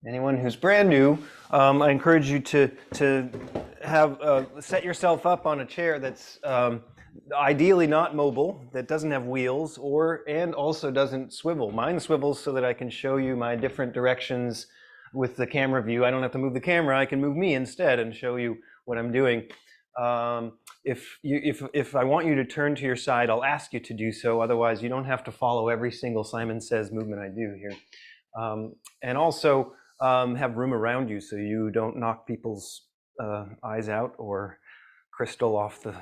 Anyone who's brand new, I encourage you to have set yourself up on a chair that's ideally not mobile, that doesn't have wheels, and also doesn't swivel. Mine swivels so that I can show you my different directions with the camera view. I don't have to move the camera; I can move me instead and show you what I'm doing. If I want you to turn to your side, I'll ask you to do so. Otherwise, you don't have to follow every single Simon Says movement I do here. And also have room around you so you don't knock people's eyes out or crystal off the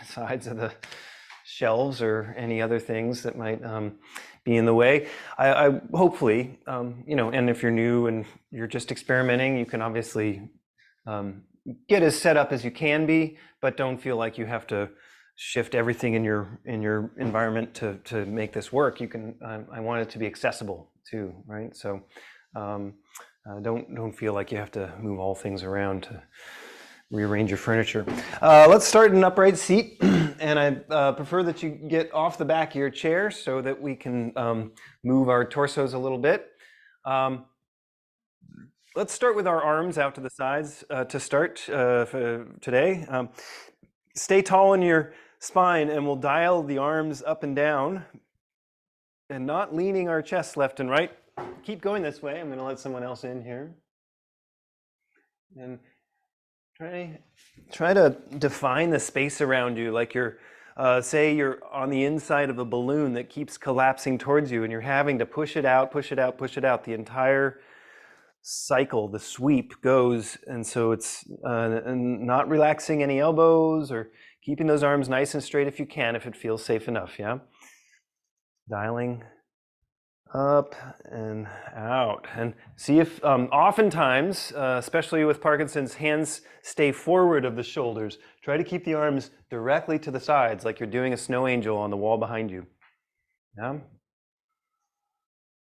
sides of the shelves or any other things that might be in the way. I hopefully, and if you're new and you're just experimenting, you can obviously get as set up as you can be, but don't feel like you have to shift everything in your environment to make this work. You can. I want it to be accessible too, right? So don't feel like you have to move all things around to rearrange your furniture. Let's start in an upright seat, and I prefer that you get off the back of your chair so that we can move our torsos a little bit. Let's start with our arms out to the sides to start for today. Stay tall in your spine, and we'll dial the arms up and down and not leaning our chest left and right. Keep going this way. I'm going to let someone else in here. And try to define the space around you, like say you're on the inside of a balloon that keeps collapsing towards you and you're having to push it out, push it out, push it out. The entire cycle, the sweep goes, and so it's not relaxing any elbows or keeping those arms nice and straight if you can, if it feels safe enough, yeah? Dialing up and out. And see if, oftentimes, especially with Parkinson's, hands stay forward of the shoulders. Try to keep the arms directly to the sides, like you're doing a snow angel on the wall behind you. Yeah?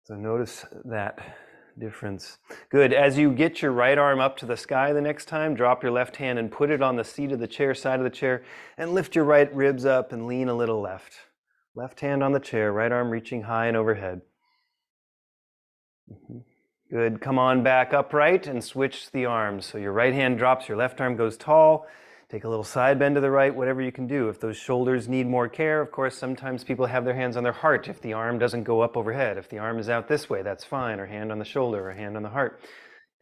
So notice that difference. Good. As you get your right arm up to the sky the next time, drop your left hand and put it on the seat of the chair, side of the chair, and lift your right ribs up and lean a little left. Left hand on the chair, right arm reaching high and overhead. Good. Come on back upright and switch the arms. So your right hand drops, your left arm goes tall. Take a little side bend to the right, whatever you can do. If those shoulders need more care, of course, sometimes people have their hands on their heart if the arm doesn't go up overhead. If the arm is out this way, that's fine, or hand on the shoulder, or hand on the heart.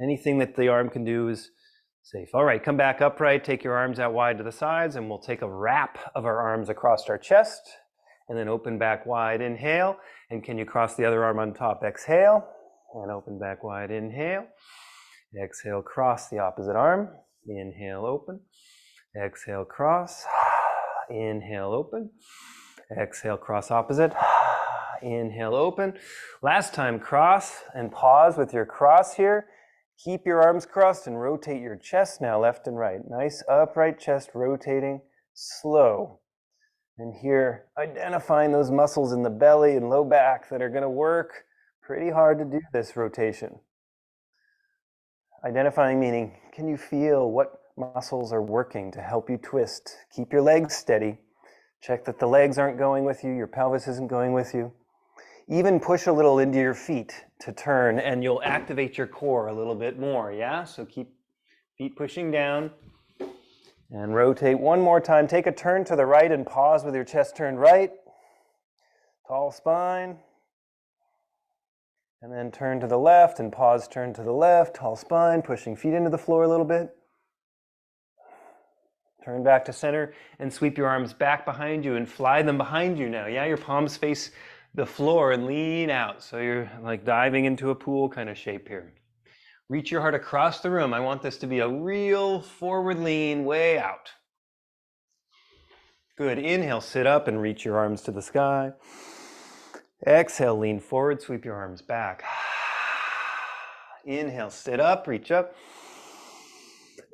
Anything that the arm can do is safe. All right, come back upright, take your arms out wide to the sides, and we'll take a wrap of our arms across our chest, and then open back wide, inhale, and can you cross the other arm on top? Exhale, and open back wide, inhale. Exhale, cross the opposite arm, inhale, open. Exhale, cross, inhale, open. Exhale, cross opposite, inhale, open. Last time, cross and pause with your cross here. Keep your arms crossed and rotate your chest now left and right. Nice upright chest rotating, slow. And here, identifying those muscles in the belly and low back that are going to work pretty hard to do this rotation. Identifying meaning, can you feel what muscles are working to help you twist? Keep your legs steady. Check that the legs aren't going with you, your pelvis isn't going with you. Even push a little into your feet to turn and you'll activate your core a little bit more, yeah? So keep feet pushing down and rotate one more time. Take a turn to the right and pause with your chest turned right. Tall spine. And then turn to the left and pause, turn to the left, tall spine, pushing feet into the floor a little bit. Turn back to center and sweep your arms back behind you and fly them behind you now. Yeah, your palms face the floor and lean out. So you're like diving into a pool kind of shape here. Reach your heart across the room. I want this to be a real forward lean way out. Good. Inhale, sit up and reach your arms to the sky. Exhale, lean forward, sweep your arms back. Inhale, sit up, reach up.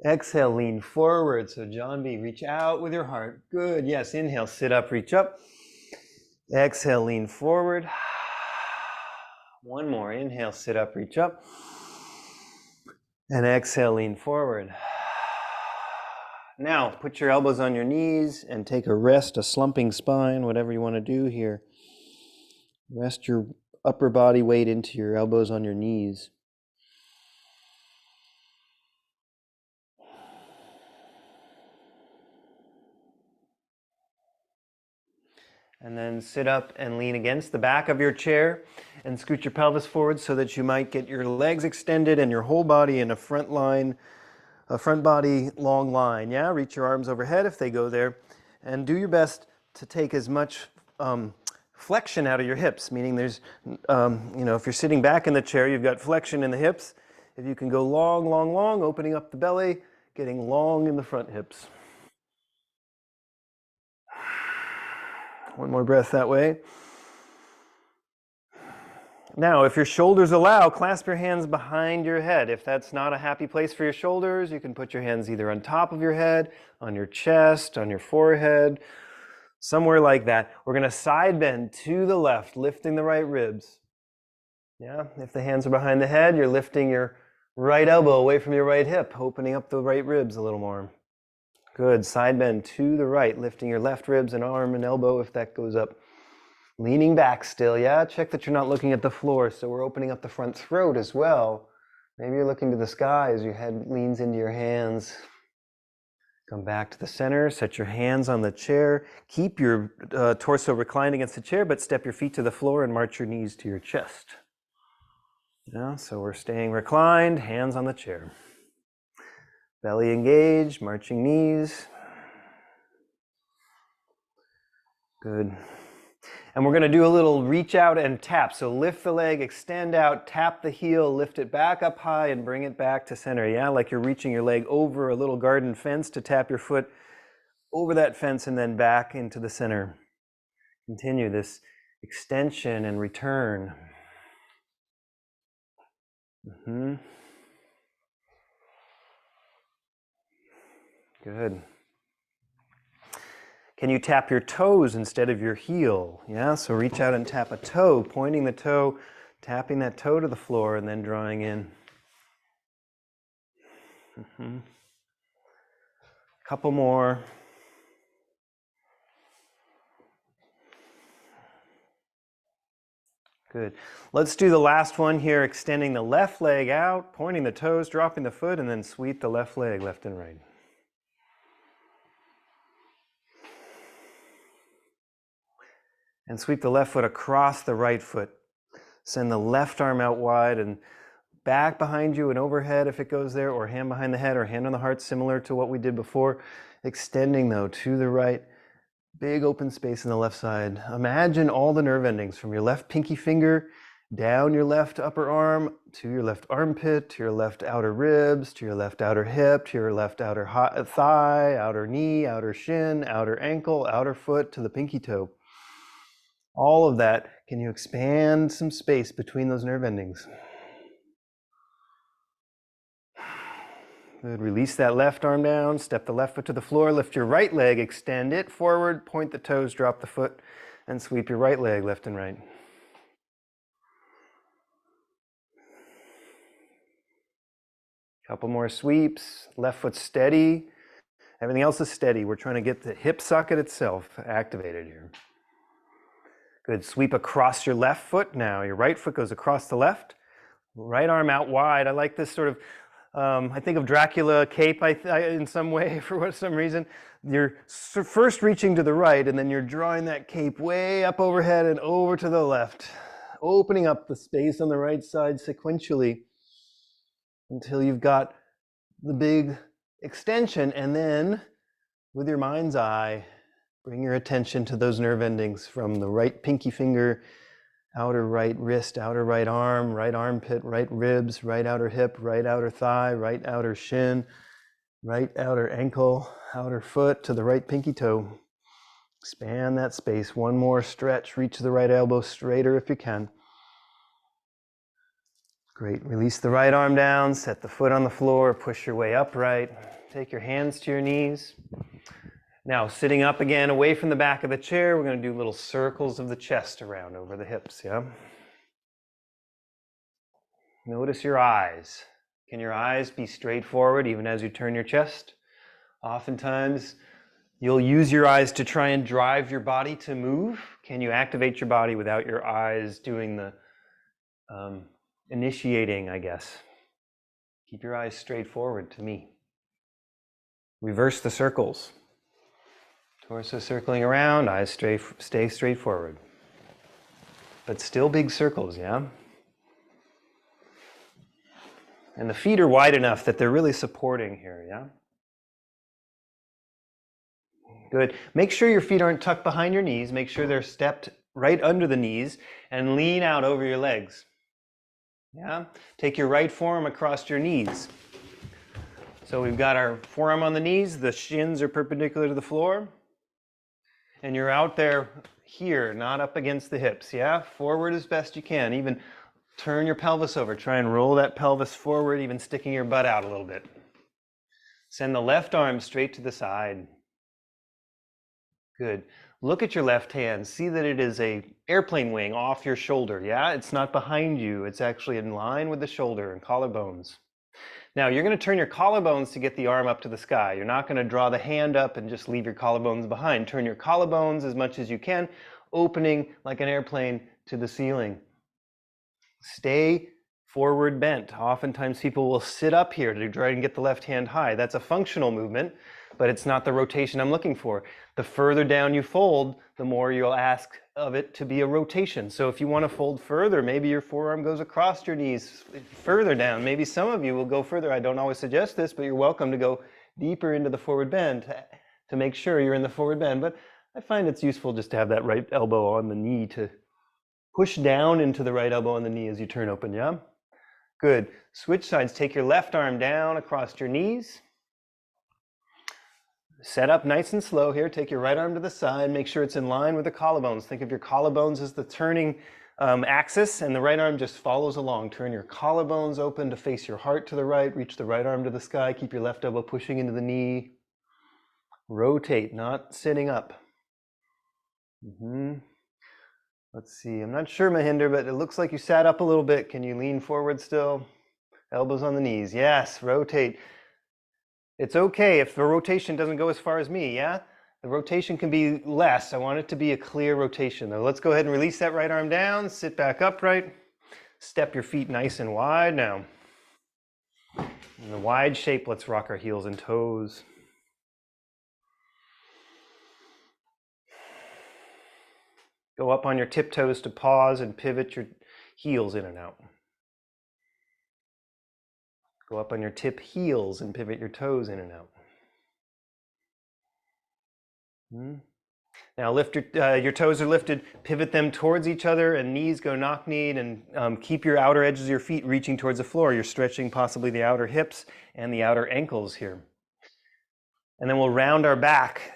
Exhale, lean forward. So John B, reach out with your heart. Good. Yes, inhale, sit up, reach up. Exhale, lean forward. One more. Inhale, sit up, reach up. And exhale, lean forward. Now, put your elbows on your knees and take a rest, a slumping spine, whatever you want to do here. Rest your upper body weight into your elbows on your knees. And then sit up and lean against the back of your chair and scoot your pelvis forward so that you might get your legs extended and your whole body in a front body long line. Yeah, reach your arms overhead if they go there, and do your best to take as much flexion out of your hips, meaning there's, if you're sitting back in the chair, you've got flexion in the hips. If you can go long, long, long, opening up the belly, getting long in the front hips. One more breath that way. Now, if your shoulders allow, clasp your hands behind your head. If that's not a happy place for your shoulders, you can put your hands either on top of your head, on your chest, on your forehead, somewhere like that. We're going to side bend to the left, lifting the right ribs. Yeah, if the hands are behind the head, you're lifting your right elbow away from your right hip, opening up the right ribs a little more. Good, side bend to the right, lifting your left ribs and arm and elbow if that goes up. Leaning back still, yeah? Check that you're not looking at the floor, so we're opening up the front throat as well. Maybe you're looking to the sky as your head leans into your hands. Come back to the center, set your hands on the chair. Keep your torso reclined against the chair, but step your feet to the floor and march your knees to your chest. Yeah, so we're staying reclined, hands on the chair. Belly engaged, marching knees. Good. And we're going to do a little reach out and tap. So lift the leg, extend out, tap the heel, lift it back up high and bring it back to center. Yeah, like you're reaching your leg over a little garden fence to tap your foot over that fence and then back into the center. Continue this extension and return. Good. Can you tap your toes instead of your heel? Yeah, so reach out and tap a toe, pointing the toe, tapping that toe to the floor and then drawing in. Couple more. Good. Let's do the last one here, extending the left leg out, pointing the toes, dropping the foot, and then sweep the left leg left and right. And sweep the left foot across the right foot. Send the left arm out wide and back behind you and overhead if it goes there, or hand behind the head or hand on the heart, similar to what we did before. Extending though to the right. Big open space on the left side. Imagine all the nerve endings from your left pinky finger down your left upper arm to your left armpit, to your left outer ribs, to your left outer hip, to your left outer thigh, outer knee, outer shin, outer ankle, outer foot, to the pinky toe. All of that, can you expand some space between those nerve endings? Good. Release that left arm down, step the left foot to the floor, lift your right leg, extend it forward, point the toes, drop the foot, and sweep your right leg left and right. Couple more sweeps, left foot steady. Everything else is steady. We're trying to get the hip socket itself activated here. Good. Sweep across your left foot now. Your right foot goes across the left. Right arm out wide. I like this sort of, I think of Dracula cape in some way for some reason. You're first reaching to the right and then you're drawing that cape way up overhead and over to the left. Opening up the space on the right side sequentially until you've got the big extension, and then with your mind's eye, bring your attention to those nerve endings from the right pinky finger, outer right wrist, outer right arm, right armpit, right ribs, right outer hip, right outer thigh, right outer shin, right outer ankle, outer foot to the right pinky toe. Expand that space. One more stretch. Reach the right elbow straighter if you can. Great. Release the right arm down, set the foot on the floor, push your way upright. Take your hands to your knees. Now, sitting up again, away from the back of the chair, we're going to do little circles of the chest around over the hips, yeah? Notice your eyes. Can your eyes be straight forward even as you turn your chest? Oftentimes, you'll use your eyes to try and drive your body to move. Can you activate your body without your eyes doing the initiating, I guess? Keep your eyes straight forward to me. Reverse the circles. Torso circling around, eyes stay straight forward. But still big circles, yeah? And the feet are wide enough that they're really supporting here, yeah? Good. Make sure your feet aren't tucked behind your knees. Make sure they're stepped right under the knees and lean out over your legs. Yeah? Take your right forearm across your knees. So we've got our forearm on the knees, the shins are perpendicular to the floor, and you're out there here, not up against the hips, yeah? Forward as best you can. Even turn your pelvis over. Try and roll that pelvis forward, even sticking your butt out a little bit. Send the left arm straight to the side. Good. Look at your left hand. See that it is an airplane wing off your shoulder, yeah? It's not behind you. It's actually in line with the shoulder and collarbones. Now, you're going to turn your collarbones to get the arm up to the sky. You're not going to draw the hand up and just leave your collarbones behind. Turn your collarbones as much as you can, opening like an airplane to the ceiling. Stay forward bent. Oftentimes people will sit up here to try and get the left hand high. That's a functional movement, but it's not the rotation I'm looking for. The further down you fold, the more you'll ask of it to be a rotation. So if you want to fold further, maybe your forearm goes across your knees further down. Maybe some of you will go further. I don't always suggest this, but you're welcome to go deeper into the forward bend to make sure you're in the forward bend. But I find it's useful just to have that right elbow on the knee to push down into the right elbow on the knee as you turn open, yeah? Good. Switch sides. Take your left arm down across your knees. Set up nice and slow here. Take your right arm to the side. Make sure it's in line with the collarbones. Think of your collarbones as the turning axis, and the right arm just follows along. Turn your collarbones open to face your heart to the right. Reach the right arm to the sky. Keep your left elbow pushing into the knee. Rotate, not sitting up. Let's see. I'm not sure, Mahinder, but it looks like you sat up a little bit. Can you lean forward still? Elbows on the knees. Yes, rotate. It's okay if the rotation doesn't go as far as me, yeah? The rotation can be less. I want it to be a clear rotation, though. Let's go ahead and release that right arm down. Sit back upright. Step your feet nice and wide now. In the wide shape, let's rock our heels and toes. Go up on your tiptoes to pause and pivot your heels in and out. Go up on your tip heels and pivot your toes in and out. Now lift your toes are lifted, pivot them towards each other, and knees go knock-kneed, and keep your outer edges of your feet reaching towards the floor. You're stretching possibly the outer hips and the outer ankles here. And then we'll round our back.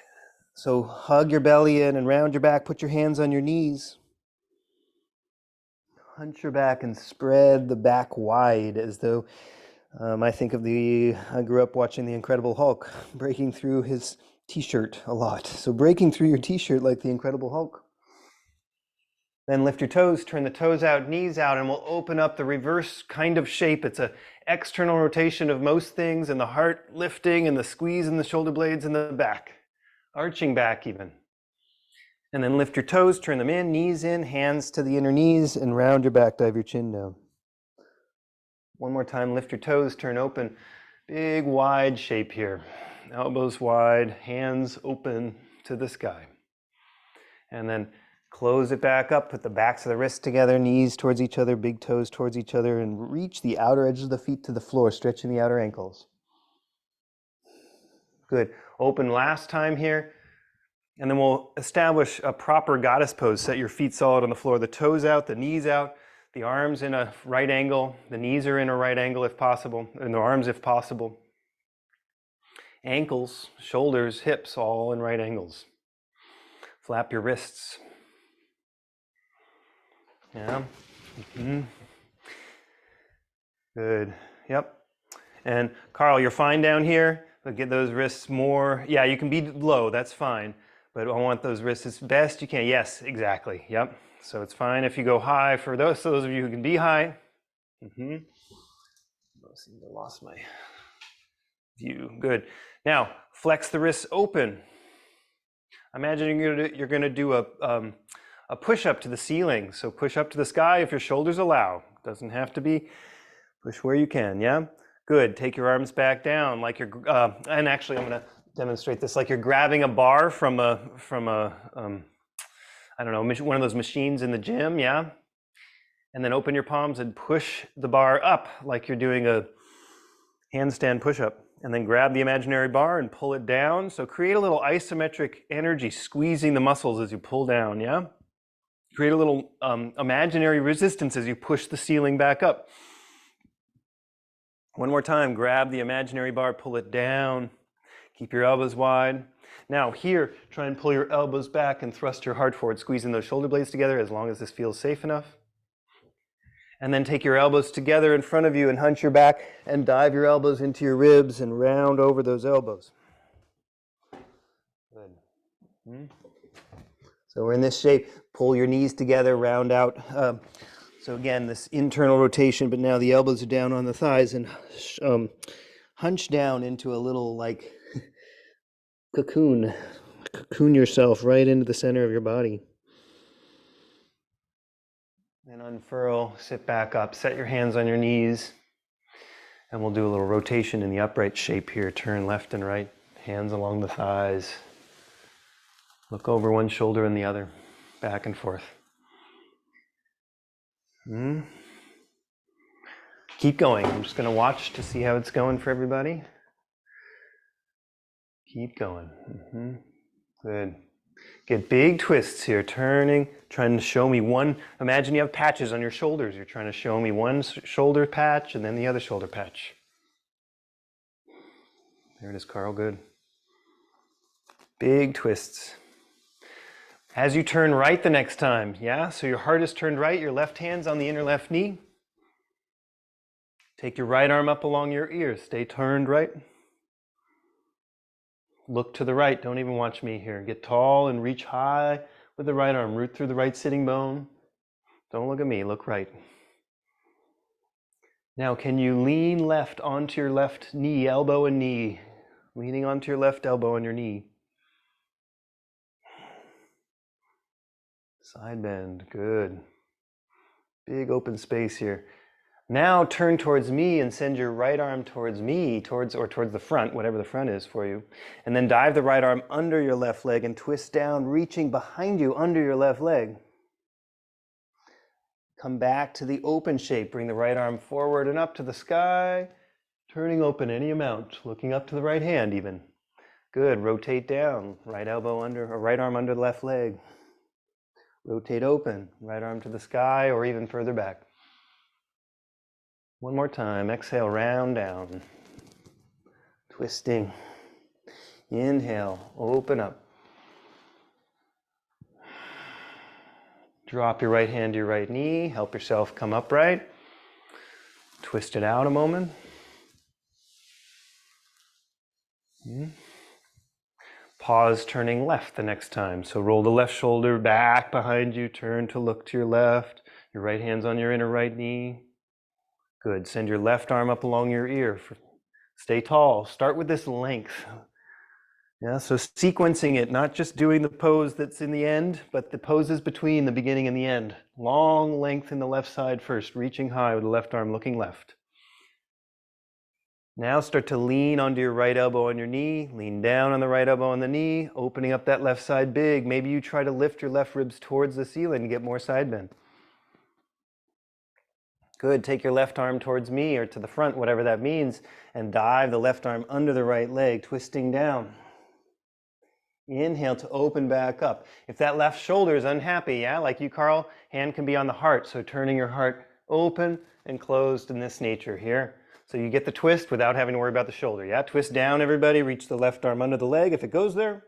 So hug your belly in and round your back. Put your hands on your knees. Hunch your back and spread the back wide as though I think of I grew up watching The Incredible Hulk, breaking through his t-shirt a lot. So breaking through your t-shirt like the Incredible Hulk. Then lift your toes, turn the toes out, knees out, and we'll open up the reverse kind of shape. It's an external rotation of most things, and the heart lifting and the squeeze in the shoulder blades in the back. Arching back even. And then lift your toes, turn them in, knees in, hands to the inner knees, and round your back, dive your chin down. One more time, lift your toes, turn open. Big wide shape here. Elbows wide, hands open to the sky. And then close it back up, put the backs of the wrists together, knees towards each other, big toes towards each other, and reach the outer edges of the feet to the floor, stretching the outer ankles. Good. Open last time here. And then we'll establish a proper goddess pose. Set your feet solid on the floor, the toes out, the knees out, the arms in a right angle, the knees are in a right angle if possible, and the arms if possible. Ankles, shoulders, hips, all in right angles. Flap your wrists. Yeah. Good. Yep. And Carl, you're fine down here, but get those wrists more. Yeah, you can be low, that's fine. But I want those wrists as best you can. Yes, exactly. Yep. So it's fine if you go high. For those of you who can be high. I seem to have lost my view. Good. Now, flex the wrists open. Imagine you're going to do a push-up to the ceiling. So push up to the sky if your shoulders allow. Doesn't have to be. Push where you can, yeah? Good. Take your arms back down like you're, and actually I'm going to demonstrate this like you're grabbing a bar from a I don't know, one of those machines in the gym, yeah? And then open your palms and push the bar up like you're doing a handstand push-up. And then grab the imaginary bar and pull it down. So create a little isometric energy, squeezing the muscles as you pull down, yeah? Create a little imaginary resistance as you push the ceiling back up. One more time, grab the imaginary bar, pull it down. Keep your elbows wide. Now here, try and pull your elbows back and thrust your heart forward, squeezing those shoulder blades together as long as this feels safe enough. And then take your elbows together in front of you and hunch your back and dive your elbows into your ribs and round over those elbows. Good. So we're in this shape. Pull your knees together, round out. So again, this internal rotation, but now the elbows are down on the thighs and hunch down into a little like cocoon. Cocoon yourself right into the center of your body. And unfurl, sit back up, set your hands on your knees. And we'll do a little rotation in the upright shape here. Turn left and right, hands along the thighs. Look over one shoulder and the other, back and forth. Keep going. I'm just going to watch to see how it's going for everybody. Keep going. Good. Get big twists here, turning, trying to show me one. Imagine you have patches on your shoulders. You're trying to show me one shoulder patch and then the other shoulder patch. There it is, Carl. Good. Big twists. As you turn right the next time, yeah? So your heart is turned right, your left hand's on the inner left knee. Take your right arm up along your ear. Stay turned right. Look to the right. Don't even watch me here. Get tall and reach high with the right arm. Root through the right sitting bone. Don't look at me. Look right. Now, can you lean left onto your left knee, elbow and knee? Leaning onto your left elbow and your knee. Side bend. Good. Big open space here. Now turn towards me and send your right arm towards me, towards the front, whatever the front is for you. And then dive the right arm under your left leg and twist down, reaching behind you under your left leg. Come back to the open shape. Bring the right arm forward and up to the sky, turning open any amount, looking up to the right hand even. Good. Rotate down, right elbow under, or right arm under the left leg. Rotate open, right arm to the sky or even further back. One more time. Exhale, round down. Twisting. Inhale, open up. Drop your right hand to your right knee. Help yourself come upright. Twist it out a moment. Pause, turning left the next time. So roll the left shoulder back behind you. Turn to look to your left. Your right hand's on your inner right knee. Good. Send your left arm up along your ear. Stay tall. Start with this length. Yeah, so sequencing it, not just doing the pose that's in the end, but the poses between the beginning and the end. Long length in the left side first, reaching high with the left arm looking left. Now start to lean onto your right elbow on your knee, lean down on the right elbow on the knee, opening up that left side big. Maybe you try to lift your left ribs towards the ceiling and get more side bend. Good, take your left arm towards me or to the front, whatever that means, and dive the left arm under the right leg, twisting down. Inhale to open back up. If that left shoulder is unhappy, yeah, like you, Carl, hand can be on the heart, so turning your heart open and closed in this nature here. So you get the twist without having to worry about the shoulder, yeah? Twist down, everybody, reach the left arm under the leg if it goes there.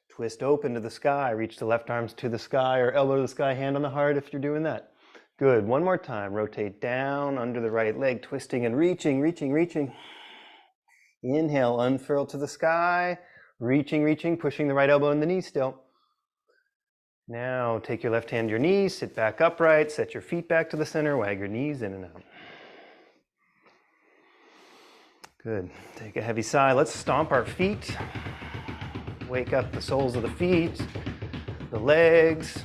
Twist open to the sky, reach the left arms to the sky or elbow to the sky, hand on the heart if you're doing that. Good, one more time. Rotate down under the right leg, twisting and reaching, reaching, reaching. Inhale, unfurl to the sky, reaching, reaching, pushing the right elbow in the knee still. Now take your left hand to your knees, sit back upright, set your feet back to the center, wag your knees in and out. Good, take a heavy sigh. Let's stomp our feet. Wake up the soles of the feet, the legs.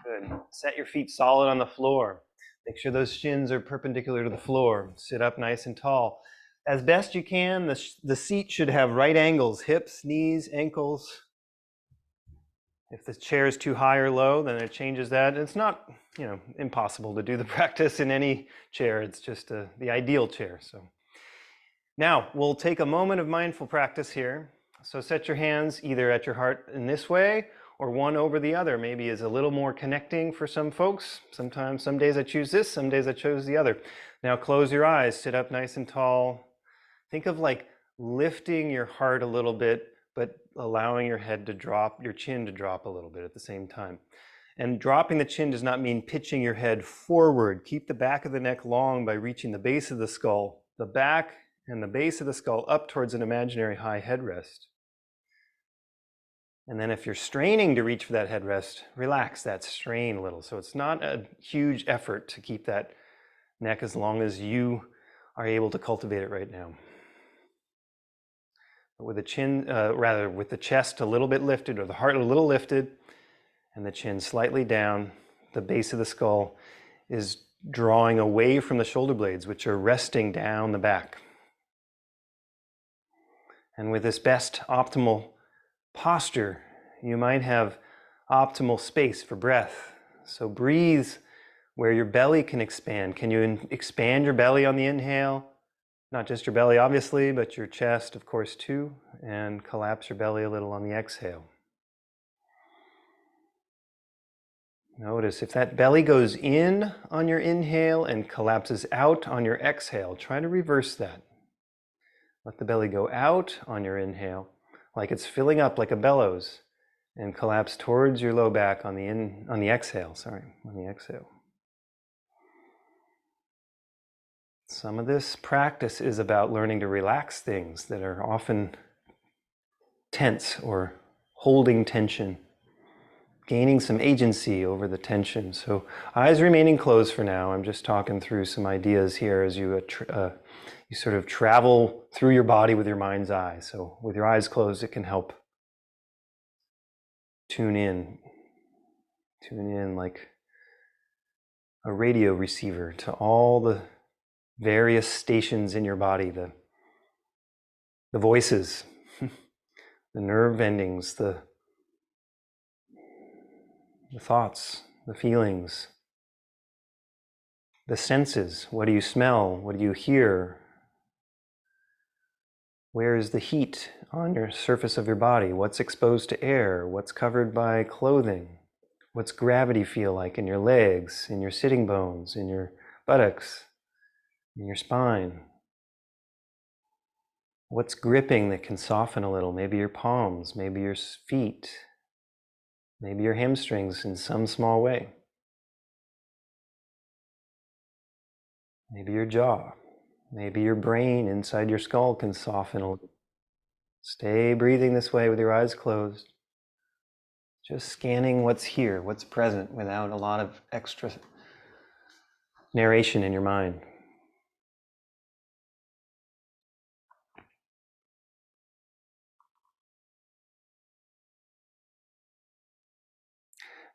Good. Set your feet solid on the floor. Make sure those shins are perpendicular to the floor. Sit up nice and tall. As best you can, the seat should have right angles, hips, knees, ankles. If the chair is too high or low, then it changes that. It's not, impossible to do the practice in any chair. It's just the ideal chair. So now we'll take a moment of mindful practice here. So set your hands either at your heart in this way or one over the other. Maybe is a little more connecting for some folks. Sometimes, some days I choose this, some days I chose the other. Now close your eyes, sit up nice and tall. Think of like lifting your heart a little bit, but allowing your head to drop, your chin to drop a little bit at the same time. And dropping the chin does not mean pitching your head forward. Keep the back of the neck long by reaching the base of the skull, the back and the base of the skull up towards an imaginary high headrest. And then if you're straining to reach for that headrest, relax that strain a little. So it's not a huge effort to keep that neck as long as you are able to cultivate it right now. But with the chin, with the chest a little bit lifted or the heart a little lifted and the chin slightly down, the base of the skull is drawing away from the shoulder blades, which are resting down the back. And with this best optimal posture, you might have optimal space for breath. So breathe where your belly can expand. Can you expand your belly on the inhale? Not just your belly, obviously, but your chest, of course, too. And collapse your belly a little on the exhale. Notice if that belly goes in on your inhale and collapses out on your exhale, try to reverse that. Let the belly go out on your inhale, like it's filling up like a bellows, and collapse towards your low back on the exhale. Some of this practice is about learning to relax things that are often tense or holding tension, gaining some agency over the tension. So eyes remaining closed for now. I'm just talking through some ideas here as you sort of travel through your body with your mind's eye. So with your eyes closed, it can help tune in like a radio receiver to all the various stations in your body, the voices, the nerve endings, the thoughts, the feelings, the senses. What do you smell? What do you hear? Where is the heat on your surface of your body? What's exposed to air? What's covered by clothing? What's gravity feel like in your legs, in your sitting bones, in your buttocks, in your spine? What's gripping that can soften a little? Maybe your palms, maybe your feet, maybe your hamstrings in some small way. Maybe your jaw, maybe your brain inside your skull can soften a little. Stay breathing this way with your eyes closed. Just scanning what's here, what's present, without a lot of extra narration in your mind.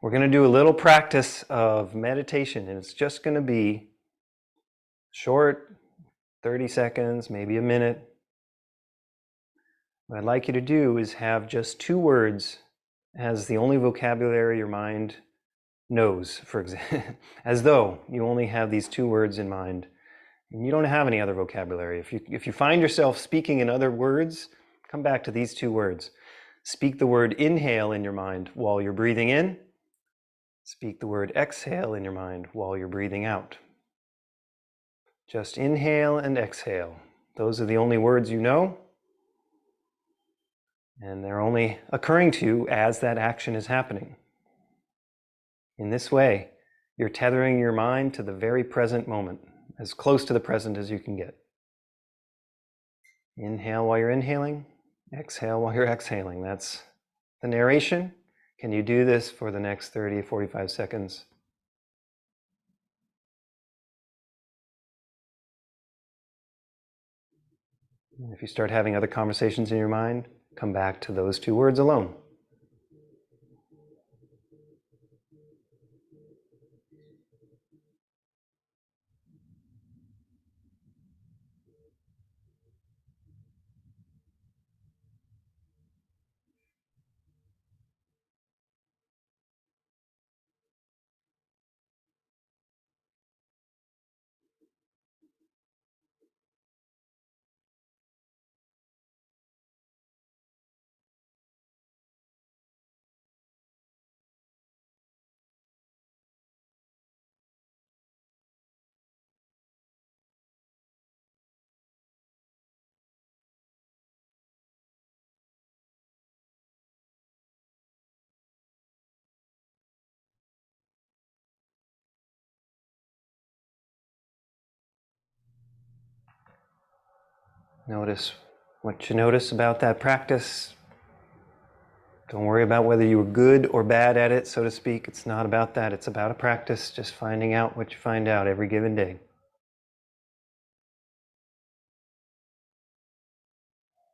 We're going to do a little practice of meditation, and it's just going to be short, 30 seconds, maybe a minute. What I'd like you to do is have just 2 words as the only vocabulary your mind knows, for example, as though you only have these 2 words in mind, and you don't have any other vocabulary. If you find yourself speaking in other words, come back to these 2 words. Speak the word inhale in your mind while you're breathing in. Speak the word exhale in your mind while you're breathing out. Just inhale and exhale. Those are the only words you know, and they're only occurring to you as that action is happening. In this way, you're tethering your mind to the very present moment, as close to the present as you can get. Inhale while you're inhaling, exhale while you're exhaling. That's the narration. Can you do this for the next 30, 45 seconds? If you start having other conversations in your mind, come back to those 2 words alone. Notice what you notice about that practice. Don't worry about whether you were good or bad at it, so to speak. It's not about that. It's about a practice, just finding out what you find out every given day.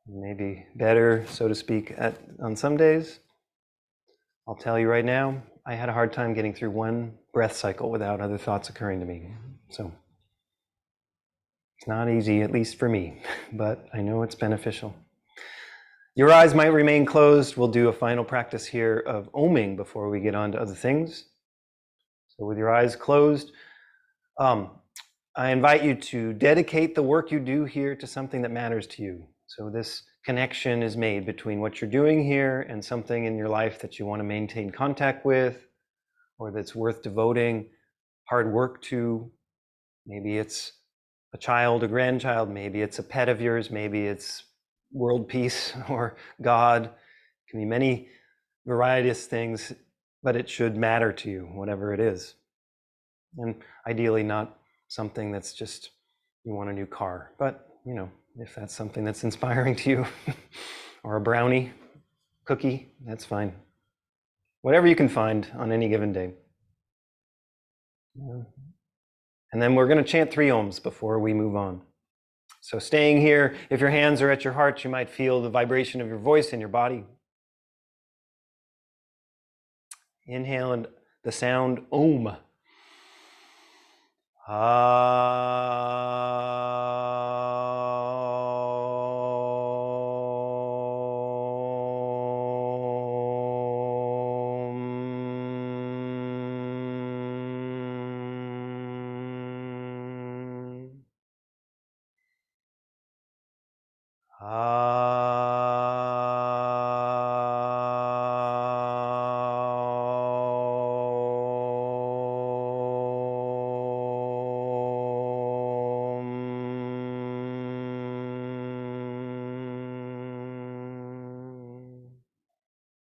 Maybe better, so to speak, on some days. I'll tell you right now, I had a hard time getting through one breath cycle without other thoughts occurring to me. So it's not easy, at least for me, but I know it's beneficial. Your eyes might remain closed. We'll do a final practice here of oming before we get on to other things. So with your eyes closed, I invite you to dedicate the work you do here to something that matters to you. So this connection is made between what you're doing here and something in your life that you want to maintain contact with, or that's worth devoting hard work to. Maybe it's a child, a grandchild, maybe it's a pet of yours, maybe it's world peace or God. It can be many various things, but it should matter to you, whatever it is. And ideally not something that's just, you want a new car, but if that's something that's inspiring to you, or a brownie, cookie, that's fine. Whatever you can find on any given day. And then we're going to chant 3 ohms before we move on. So staying here, if your hands are at your heart, you might feel the vibration of your voice in your body. Inhale and the sound Om.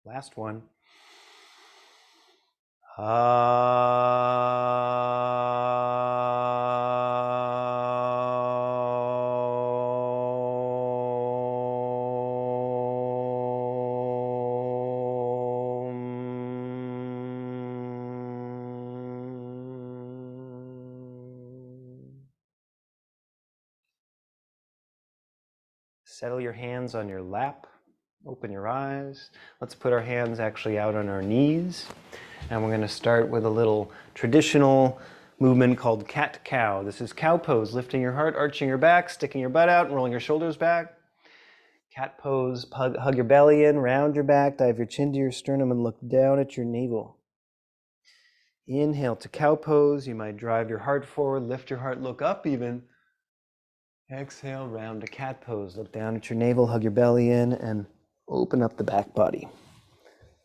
Last one. Settle your hands on your lap. Open your eyes. Let's put our hands actually out on our knees. And we're going to start with a little traditional movement called cat-cow. This is cow pose, lifting your heart, arching your back, sticking your butt out, and rolling your shoulders back. Cat pose, hug your belly in, round your back, dive your chin to your sternum, and look down at your navel. Inhale to cow pose. You might drive your heart forward, lift your heart, look up even. Exhale, round to cat pose. Look down at your navel, hug your belly in, and open up the back body.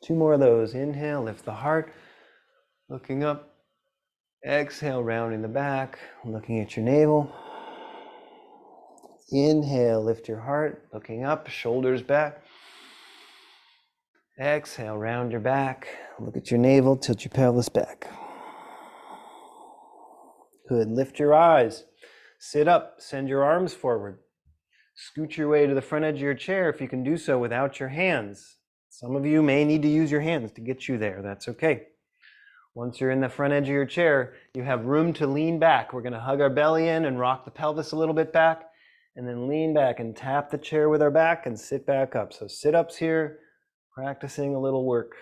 2 more of those. Inhale, lift the heart, looking up. Exhale, rounding the back, looking at your navel. Inhale, lift your heart, looking up, shoulders back. Exhale, round your back, look at your navel, tilt your pelvis back. Good. Lift your eyes. Sit up, send your arms forward. Scoot your way to the front edge of your chair if you can do so without your hands. Some of you may need to use your hands to get you there. That's okay. Once you're in the front edge of your chair, you have room to lean back. We're going to hug our belly in and rock the pelvis a little bit back, and then lean back and tap the chair with our back and sit back up. So sit-ups here, practicing a little work.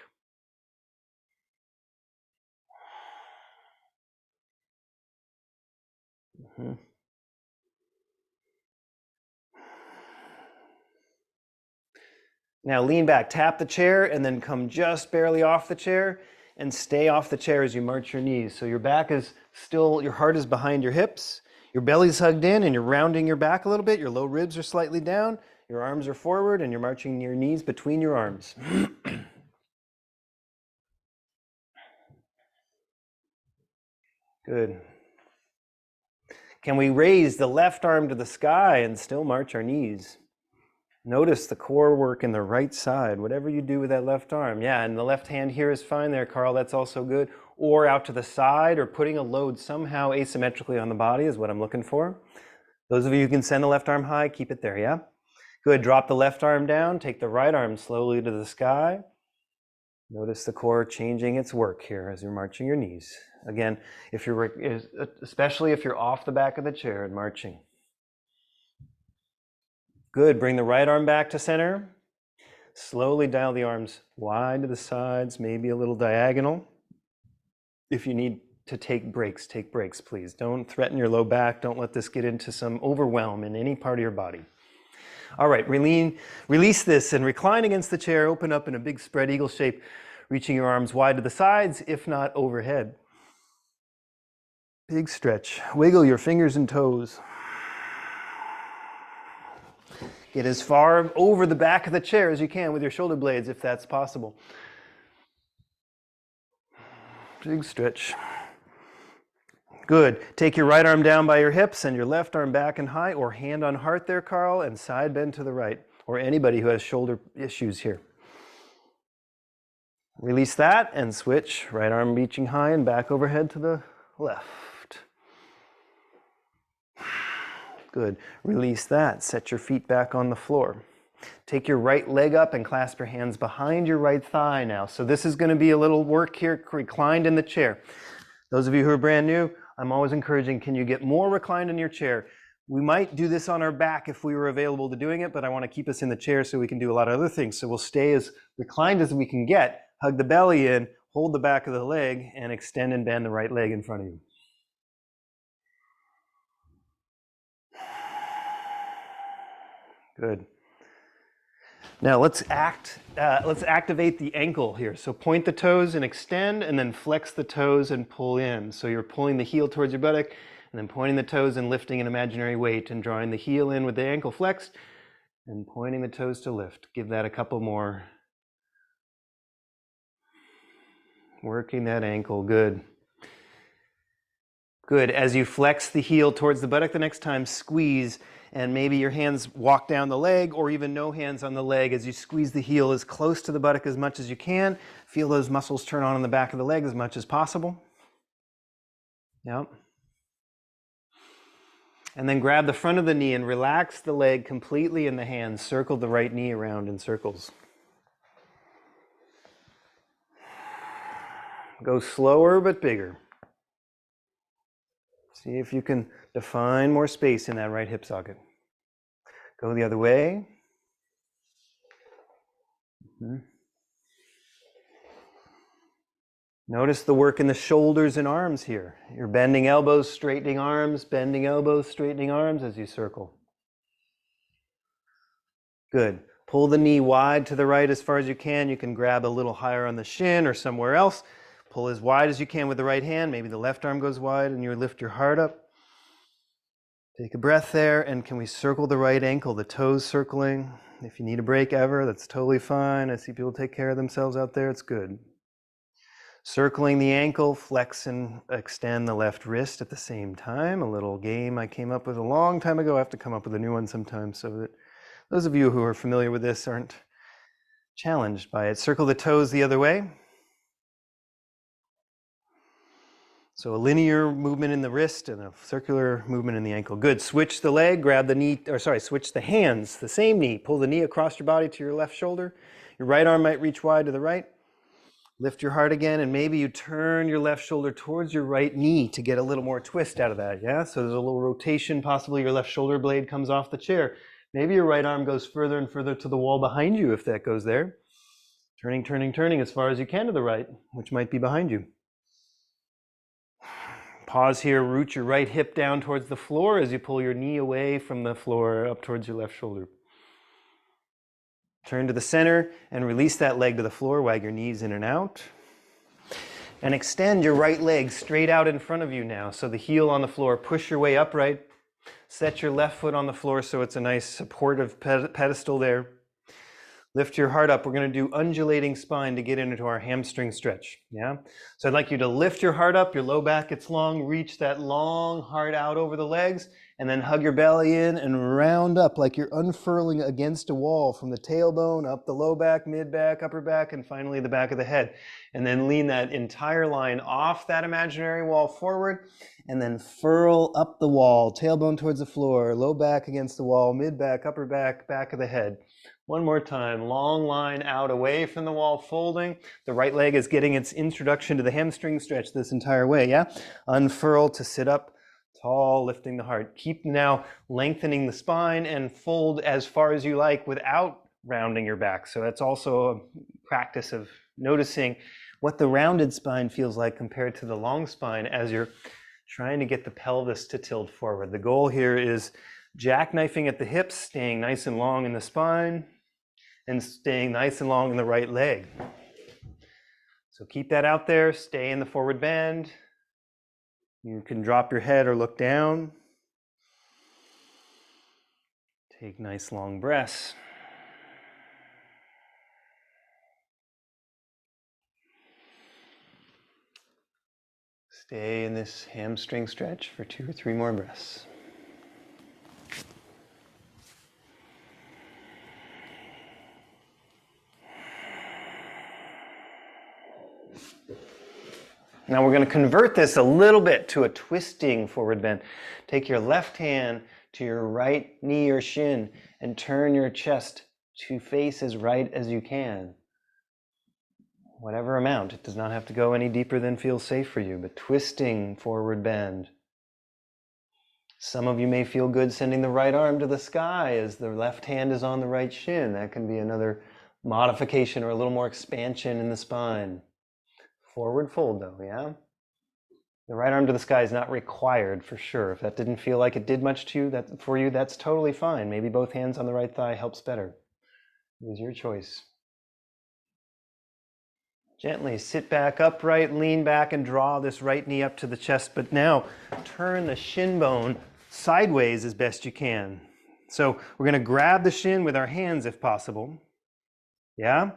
Now lean back, tap the chair, and then come just barely off the chair and stay off the chair as you march your knees. So your back is still, your heart is behind your hips, your belly's hugged in, and you're rounding your back a little bit. Your low ribs are slightly down, your arms are forward, and you're marching your knees between your arms. Good. Can we raise the left arm to the sky and still march our knees? Notice the core work in the right side, whatever you do with that left arm. Yeah, and the left hand here is fine there, Carl, that's also good. Or out to the side, or putting a load somehow asymmetrically on the body is what I'm looking for. Those of you who can send the left arm high, keep it there, yeah? Good, drop the left arm down, take the right arm slowly to the sky. Notice the core changing its work here as you're marching your knees. Again, especially if you're off the back of the chair and marching. Good, bring the right arm back to center. Slowly dial the arms wide to the sides, maybe a little diagonal. If you need to take breaks, please. Don't threaten your low back. Don't let this get into some overwhelm in any part of your body. All right, release this and recline against the chair. Open up in a big spread eagle shape, reaching your arms wide to the sides, if not overhead. Big stretch. Wiggle your fingers and toes. Get as far over the back of the chair as you can with your shoulder blades, if that's possible. Big stretch. Good. Take your right arm down by your hips and your left arm back and high, or hand on heart there, Carl, and side bend to the right, or anybody who has shoulder issues here. Release that and switch. Right arm reaching high and back overhead to the left. Good. Release that. Set your feet back on the floor. Take your right leg up and clasp your hands behind your right thigh now. So this is going to be a little work here, reclined in the chair. Those of you who are brand new, I'm always encouraging, can you get more reclined in your chair? We might do this on our back if we were available to doing it, but I want to keep us in the chair so we can do a lot of other things. So we'll stay as reclined as we can get, hug the belly in, hold the back of the leg, and extend and bend the right leg in front of you. Good. Now let's activate the ankle here. So point the toes and extend, and then flex the toes and pull in. So you're pulling the heel towards your buttock, and then pointing the toes and lifting an imaginary weight, and drawing the heel in with the ankle flexed, and pointing the toes to lift. Give that a couple more. Working that ankle, good. Good. As you flex the heel towards the buttock the next time, squeeze. And maybe your hands walk down the leg, or even no hands on the leg as you squeeze the heel as close to the buttock as much as you can. Feel those muscles turn on in the back of the leg as much as possible. Yep. And then grab the front of the knee and relax the leg completely in the hands. Circle the right knee around in circles. Go slower but bigger. See if you can define more space in that right hip socket. Go the other way. Notice the work in the shoulders and arms here. You're bending elbows, straightening arms, bending elbows, straightening arms as you circle. Good. Pull the knee wide to the right as far as you can. You can grab a little higher on the shin or somewhere else. Pull as wide as you can with the right hand. Maybe the left arm goes wide and you lift your heart up. Take a breath there, and can we circle the right ankle, the toes circling? If you need a break ever, that's totally fine. I see people take care of themselves out there. It's good. Circling the ankle, flex and extend the left wrist at the same time. A little game I came up with a long time ago. I have to come up with a new one sometimes so that those of you who are familiar with this aren't challenged by it. Circle the toes the other way. So a linear movement in the wrist and a circular movement in the ankle. Good. Switch the leg, grab the knee, switch the hands, the same knee. Pull the knee across your body to your left shoulder. Your right arm might reach wide to the right. Lift your heart again, and maybe you turn your left shoulder towards your right knee to get a little more twist out of that, yeah? So there's a little rotation, possibly your left shoulder blade comes off the chair. Maybe your right arm goes further and further to the wall behind you if that goes there. Turning, turning, turning as far as you can to the right, which might be behind you. Pause here, root your right hip down towards the floor as you pull your knee away from the floor up towards your left shoulder. Turn to the center and release that leg to the floor, wag your knees in and out. And extend your right leg straight out in front of you now. So the heel on the floor, push your way upright. Set your left foot on the floor so it's a nice supportive pedestal there. Lift your heart up. We're going to do undulating spine to get into our hamstring stretch. Yeah. So I'd like you to lift your heart up, your low back gets long, reach that long heart out over the legs, and then hug your belly in and round up like you're unfurling against a wall from the tailbone up the low back, mid back, upper back, and finally the back of the head. And then lean that entire line off that imaginary wall forward, and then furl up the wall, tailbone towards the floor, low back against the wall, mid back, upper back, back of the head. One more time, long line out away from the wall, folding. The right leg is getting its introduction to the hamstring stretch this entire way, yeah? Unfurl to sit up tall, lifting the heart. Keep now lengthening the spine and fold as far as you like without rounding your back. So that's also a practice of noticing what the rounded spine feels like compared to the long spine as you're trying to get the pelvis to tilt forward. The goal here is jackknifing at the hips, staying nice and long in the spine, and staying nice and long in the right leg. So keep that out there, stay in the forward bend. You can drop your head or look down. Take nice long breaths. Stay in this hamstring stretch for 2 or 3 more breaths. Now we're going to convert this a little bit to a twisting forward bend. Take your left hand to your right knee or shin and turn your chest to face as right as you can. Whatever amount. It does not have to go any deeper than feels safe for you, but twisting forward bend. Some of you may feel good sending the right arm to the sky as the left hand is on the right shin. That can be another modification or a little more expansion in the spine. Forward fold though, yeah? The right arm to the sky is not required for sure. If that didn't feel like it did much to you, for you, that's totally fine. Maybe both hands on the right thigh helps better. It is your choice. Gently sit back upright, lean back and draw this right knee up to the chest, but now turn the shin bone sideways as best you can. So we're going to grab the shin with our hands if possible. Yeah?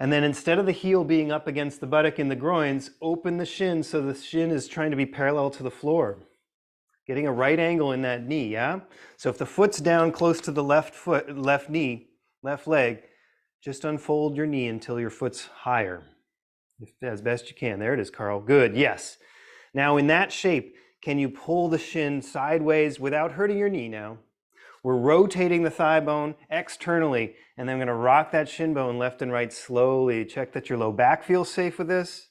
And then instead of the heel being up against the buttock in the groins, open the shin so the shin is trying to be parallel to the floor. Getting a right angle in that knee, yeah? So if the foot's down close to the left foot, left knee, left leg, just unfold your knee until your foot's higher. As best you can. There it is, Carl. Good, yes. Now in that shape, can you pull the shin sideways without hurting your knee now? We're rotating the thigh bone externally, and then I'm going to rock that shin bone left and right slowly. Check that your low back feels safe with this,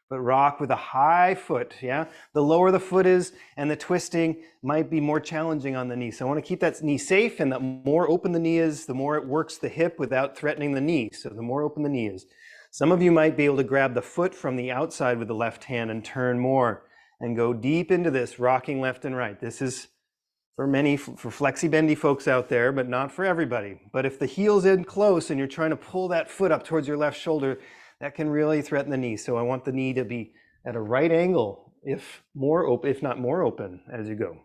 but rock with a high foot, yeah? The lower the foot is and the twisting might be more challenging on the knee. So I want to keep that knee safe, and the more open the knee is, the more it works the hip without threatening the knee. So the more open the knee is. Some of you might be able to grab the foot from the outside with the left hand and turn more and go deep into this, rocking left and right. This is for flexi-bendy folks out there, but not for everybody. But if the heel's in close and you're trying to pull that foot up towards your left shoulder, that can really threaten the knee. So I want the knee to be at a right angle, if not more open as you go.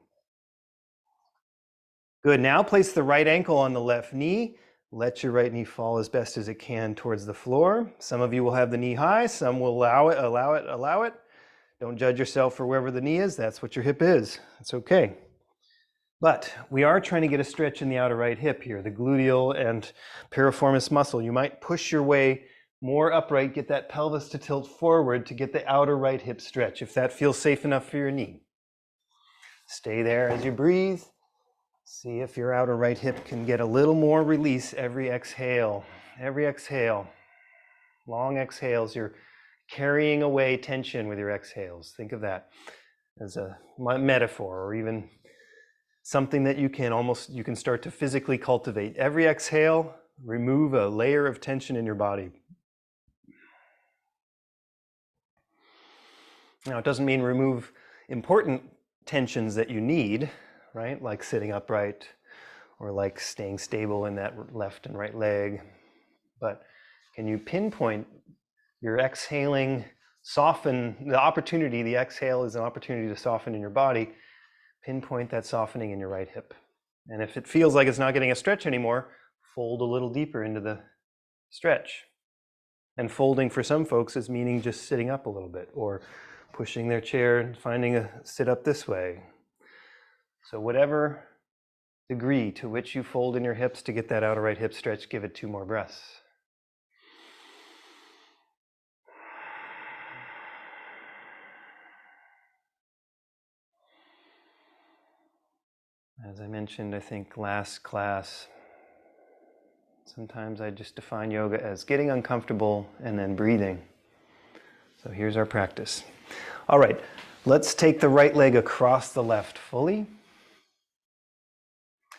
Good, now place the right ankle on the left knee. Let your right knee fall as best as it can towards the floor. Some of you will have the knee high, some will allow it. Don't judge yourself for wherever the knee is, that's what your hip is. It's okay. But we are trying to get a stretch in the outer right hip here, the gluteal and piriformis muscle. You might push your way more upright, get that pelvis to tilt forward to get the outer right hip stretch, if that feels safe enough for your knee. Stay there as you breathe. See if your outer right hip can get a little more release every exhale. Every exhale. Long exhales, you're carrying away tension with your exhales. Think of that as a metaphor, or even something that you can start to physically cultivate. Every exhale, remove a layer of tension in your body. Now, it doesn't mean remove important tensions that you need, right? Like sitting upright or like staying stable in that left and right leg. But can you pinpoint your exhaling, soften the opportunity? The exhale is an opportunity to soften in your body. Pinpoint that softening in your right hip. And if it feels like it's not getting a stretch anymore, fold a little deeper into the stretch. And folding for some folks is meaning just sitting up a little bit or pushing their chair and finding a sit up this way. So whatever degree to which you fold in your hips to get that outer right hip stretch, give it 2 more breaths. As I mentioned, I think last class, sometimes I just define yoga as getting uncomfortable and then breathing. So here's our practice. All right, let's take the right leg across the left fully.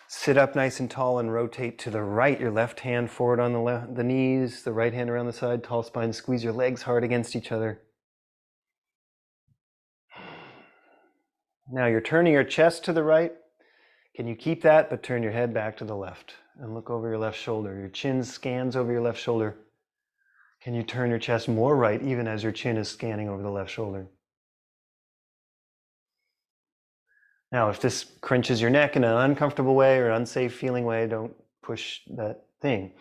Sit up nice and tall and rotate to the right. Your left hand forward on the knees, the right hand around the side, tall spine. Squeeze your legs hard against each other. Now you're turning your chest to the right. Can you keep that, but turn your head back to the left and look over your left shoulder. Your chin scans over your left shoulder. Can you turn your chest more right even as your chin is scanning over the left shoulder? Now, if this crunches your neck in an uncomfortable way or unsafe feeling way, don't push that thing.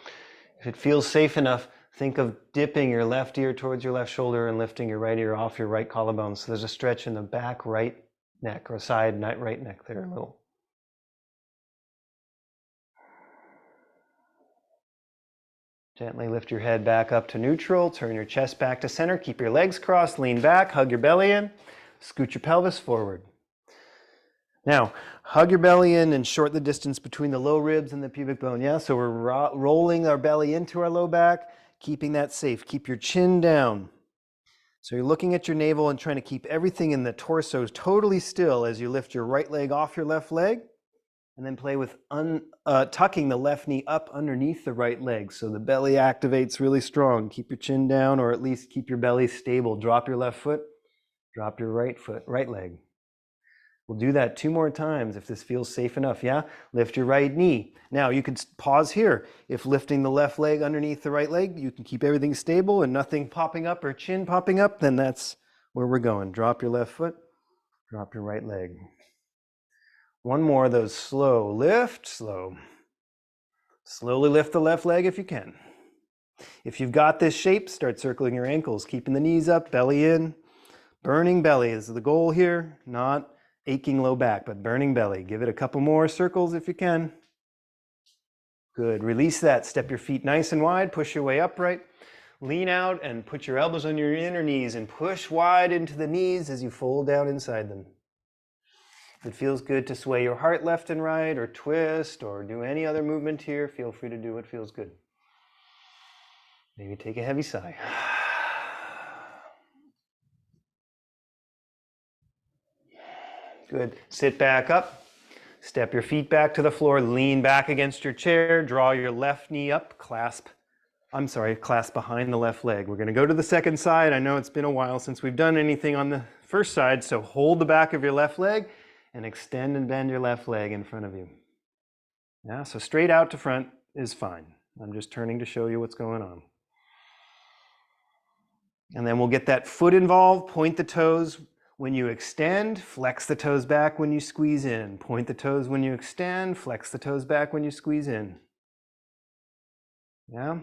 If it feels safe enough, think of dipping your left ear towards your left shoulder and lifting your right ear off your right collarbone. So there's a stretch in the back right neck or side right neck there a little. Gently lift your head back up to neutral, turn your chest back to center, keep your legs crossed, lean back, hug your belly in, scoot your pelvis forward. Now, hug your belly in and shorten the distance between the low ribs and the pubic bone. Yeah, so we're rolling our belly into our low back, keeping that safe. Keep your chin down. So you're looking at your navel and trying to keep everything in the torso totally still as you lift your right leg off your left leg. And then play with tucking the left knee up underneath the right leg so the belly activates really strong. Keep your chin down, or at least keep your belly stable. Drop your left foot, drop your right leg. We'll do that 2 more times if this feels safe enough, yeah? Lift your right knee. Now you can pause here. If lifting the left leg underneath the right leg, you can keep everything stable and nothing popping up or chin popping up, then that's where we're going. Drop your left foot, drop your right leg. 1 more of those slow lift, slow. Slowly lift the left leg if you can. If you've got this shape, start circling your ankles, keeping the knees up, belly in. Burning belly is the goal here, not aching low back, but burning belly. Give it a couple more circles if you can. Good, release that. Step your feet nice and wide, push your way upright. Lean out and put your elbows on your inner knees and push wide into the knees as you fold down inside them. If it feels good to sway your heart left and right or twist or do any other movement here, feel free to do what feels good. Maybe take a heavy sigh. Good. Sit back up. Step your feet back to the floor. Lean back against your chair. Draw your left knee up. Clasp behind the left leg. We're going to go to the second side. I know it's been a while since we've done anything on the first side, so hold the back of your left leg and extend and bend your left leg in front of you. Yeah, so straight out to front is fine. I'm just turning to show you what's going on. And then we'll get that foot involved. Point the toes when you extend, flex the toes back when you squeeze in. Point the toes when you extend, flex the toes back when you squeeze in. Yeah?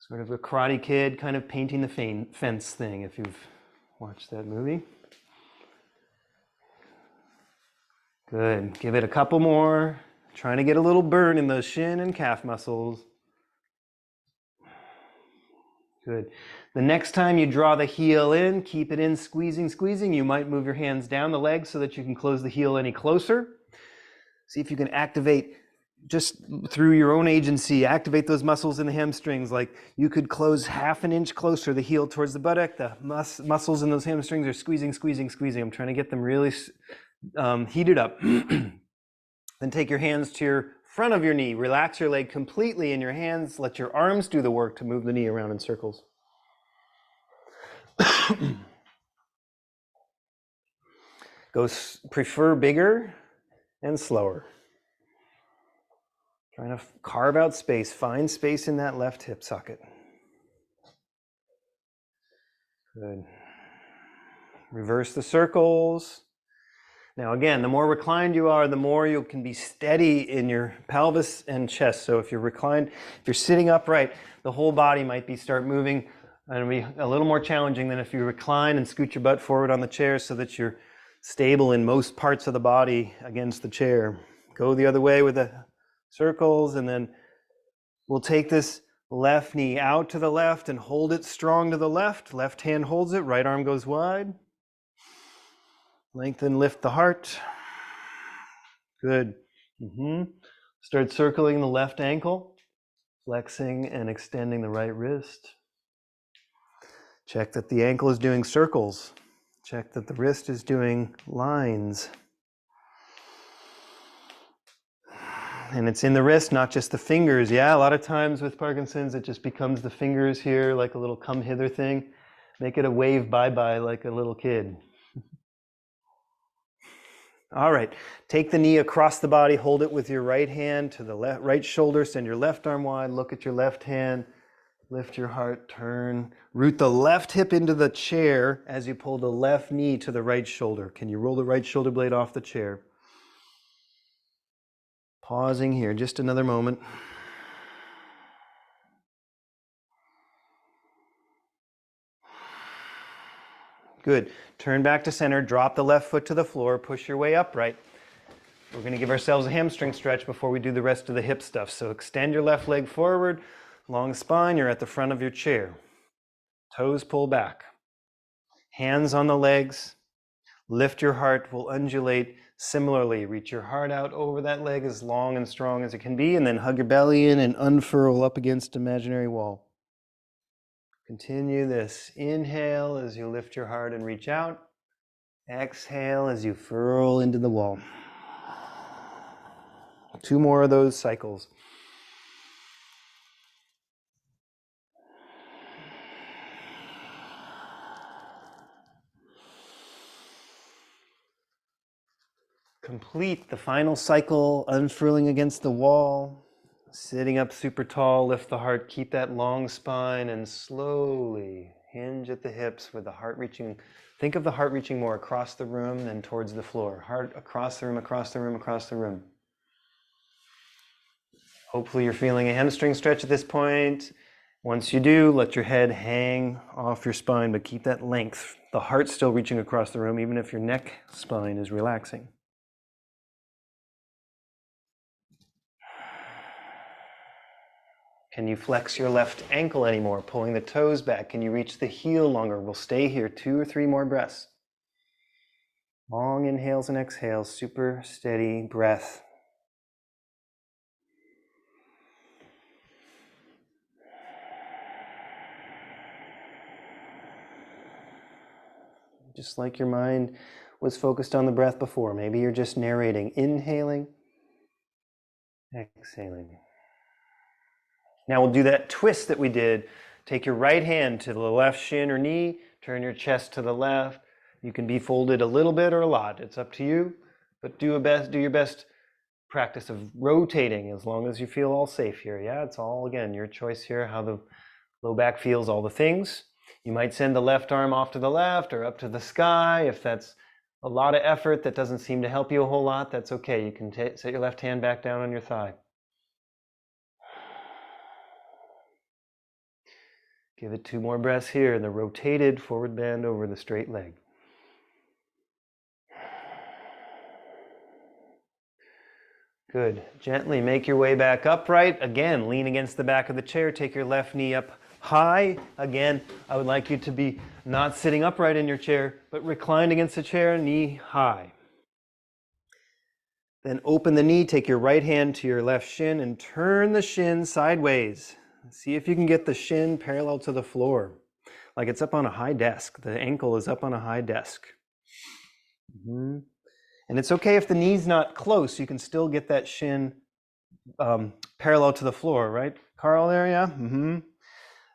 Sort of a Karate Kid kind of painting the fence thing, if you've watched that movie. Good. Give it a couple more. Trying to get a little burn in those shin and calf muscles. Good. The next time you draw the heel in, keep it in, squeezing, squeezing. You might move your hands down the leg so that you can close the heel any closer. See if you can activate, just through your own agency, activate those muscles in the hamstrings. Like you could close 1/2 inch closer the heel towards the buttock. The muscles in those hamstrings are squeezing, squeezing, squeezing. I'm trying to get them really heated up. Then take your hands to your front of your knee. Relax your leg completely in your hands. Let your arms do the work to move the knee around in circles. Prefer bigger and slower. Trying to carve out space. Find space in that left hip socket. Good. Reverse the circles. Now again, the more reclined you are, the more you can be steady in your pelvis and chest. So if you're reclined, if you're sitting upright, the whole body might start moving, and it'll be a little more challenging than if you recline and scoot your butt forward on the chair so that you're stable in most parts of the body against the chair. Go the other way with the circles, and then we'll take this left knee out to the left and hold it strong to the left. Left hand holds it, right arm goes wide. Lengthen, lift the heart. Good. Start circling the left ankle, flexing and extending the right wrist. Check that the ankle is doing circles. Check that the wrist is doing lines. And it's in the wrist, not just the fingers. Yeah, a lot of times with Parkinson's, it just becomes the fingers here, like a little come hither thing. Make it a wave bye-bye like a little kid. All right, take the knee across the body, hold it with your right hand to the right shoulder, send your left arm wide, look at your left hand, lift your heart, turn. Root the left hip into the chair as you pull the left knee to the right shoulder. Can you roll the right shoulder blade off the chair? Pausing here, just another moment. Good. Turn back to center, drop the left foot to the floor, push your way upright. We're going to give ourselves a hamstring stretch before we do the rest of the hip stuff. So extend your left leg forward, long spine, you're at the front of your chair. Toes pull back. Hands on the legs. Lift your heart, we'll undulate similarly. Reach your heart out over that leg as long and strong as it can be, and then hug your belly in and unfurl up against imaginary wall. Continue this. Inhale as you lift your heart and reach out. Exhale as you furl into the wall. 2 more of those cycles. Complete the final cycle, unfurling against the wall, sitting up super tall, lift the heart, keep that long spine, and slowly hinge at the hips with the heart reaching. Think of the heart reaching more across the room than towards the floor. Heart across the room, across the room, across the room. Hopefully you're feeling a hamstring stretch at this point. Once you do, let your head hang off your spine, but keep that length. The heart's still reaching across the room, even if your neck spine is relaxing. Can you flex your left ankle anymore, pulling the toes back? Can you reach the heel longer? We'll stay here 2 or 3 more breaths. Long inhales and exhales, super steady breath. Just like your mind was focused on the breath before. Maybe you're just narrating, inhaling, exhaling. Now we'll do that twist that we did. Take your right hand to the left shin or knee, turn your chest to the left. You can be folded a little bit or a lot. It's up to you, but do your best practice of rotating as long as you feel all safe here. Yeah, it's all, again, your choice here, how the low back feels, all the things. You might send the left arm off to the left or up to the sky. If that's a lot of effort that doesn't seem to help you a whole lot, that's okay. You can set your left hand back down on your thigh. Give it 2 more breaths here in the rotated forward bend over the straight leg. Good. Gently make your way back upright. Again, lean against the back of the chair. Take your left knee up high. Again, I would like you to be not sitting upright in your chair, but reclined against the chair, knee high. Then open the knee, take your right hand to your left shin and turn the shin sideways. See if you can get the shin parallel to the floor, like it's up on a high desk. The ankle is up on a high desk. And it's okay if the knee's not close, you can still get that shin parallel to the floor, right? Carl there, yeah?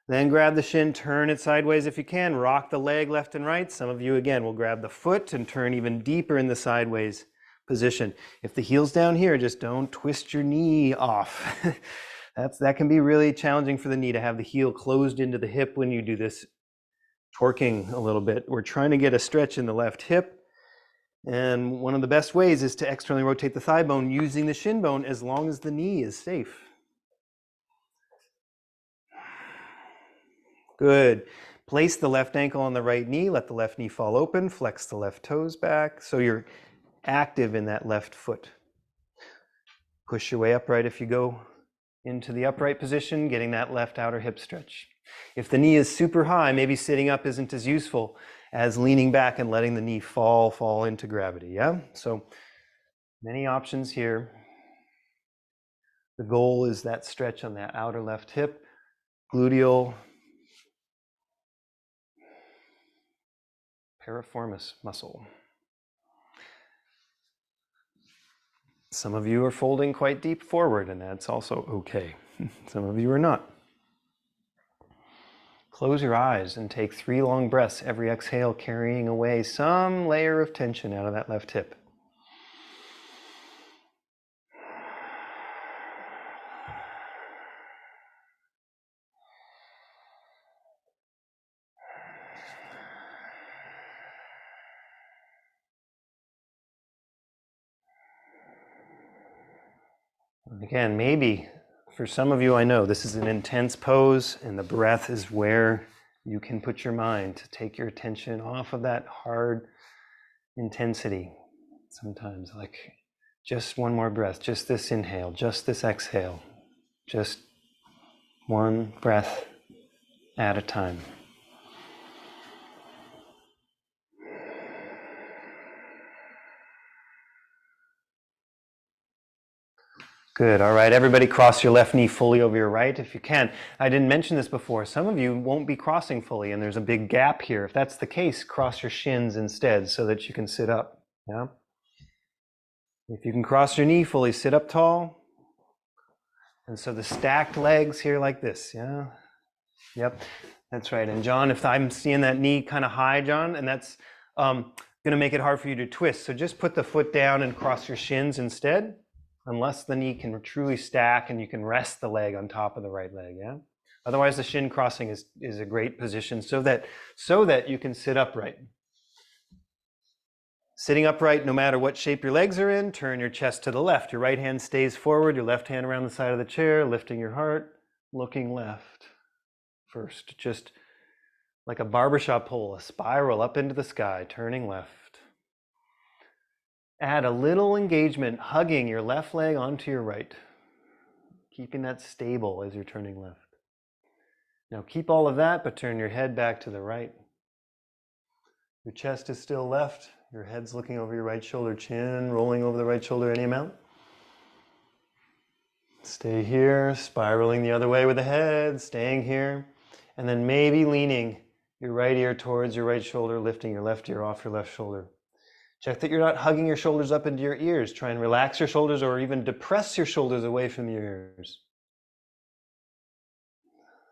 Then grab the shin, turn it sideways if you can, rock the leg left and right. Some of you, again, will grab the foot and turn even deeper in the sideways position. If the heel's down here, just don't twist your knee off. That can be really challenging for the knee to have the heel closed into the hip when you do this torquing a little bit. We're trying to get a stretch in the left hip And one of the best ways is to externally rotate the thigh bone using the shin bone as long as the knee is safe. Good. Place the left ankle on the right knee, let the left knee fall open, flex the left toes back so you're active in that left foot. Push your way upright if you go into the upright position, getting that left outer hip stretch. If the knee is super high, maybe sitting up isn't as useful as leaning back and letting the knee fall into gravity, yeah? So many options here. The goal is that stretch on that outer left hip, gluteal, piriformis muscle. Some of you are folding quite deep forward, and that's also okay. Some of you are not. Close your eyes and take 3 long breaths every exhale, carrying away some layer of tension out of that left hip. And again, maybe for some of you, I know this is an intense pose, and the breath is where you can put your mind to take your attention off of that hard intensity. Sometimes, like just one more breath, just this inhale, just this exhale, just one breath at a time. Good. All right, everybody cross your left knee fully over your right if you can. I didn't mention this before. Some of you won't be crossing fully and there's a big gap here. If that's the case, cross your shins instead so that you can sit up. Yeah. If you can cross your knee fully, sit up tall. And so the stacked legs here like this. Yeah. Yep. That's right. And John, if I'm seeing that knee kind of high, John, and that's going to make it hard for you to twist. So just put the foot down and cross your shins instead. Unless the knee can truly stack and you can rest the leg on top of the right leg, yeah? Otherwise, the shin crossing is a great position so that you can sit upright. Sitting upright, no matter what shape your legs are in, turn your chest to the left. Your right hand stays forward, your left hand around the side of the chair, lifting your heart, looking left first. Just like a barbershop pole, a spiral up into the sky, turning left. Add a little engagement, hugging your left leg onto your right, keeping that stable as you're turning left. Now keep all of that, but turn your head back to the right. Your chest is still left, your head's looking over your right shoulder, chin rolling over the right shoulder any amount. Stay here, spiraling the other way with the head, staying here, and then maybe leaning your right ear towards your right shoulder, lifting your left ear off your left shoulder. Check that you're not hugging your shoulders up into your ears. Try and relax your shoulders or even depress your shoulders away from your ears.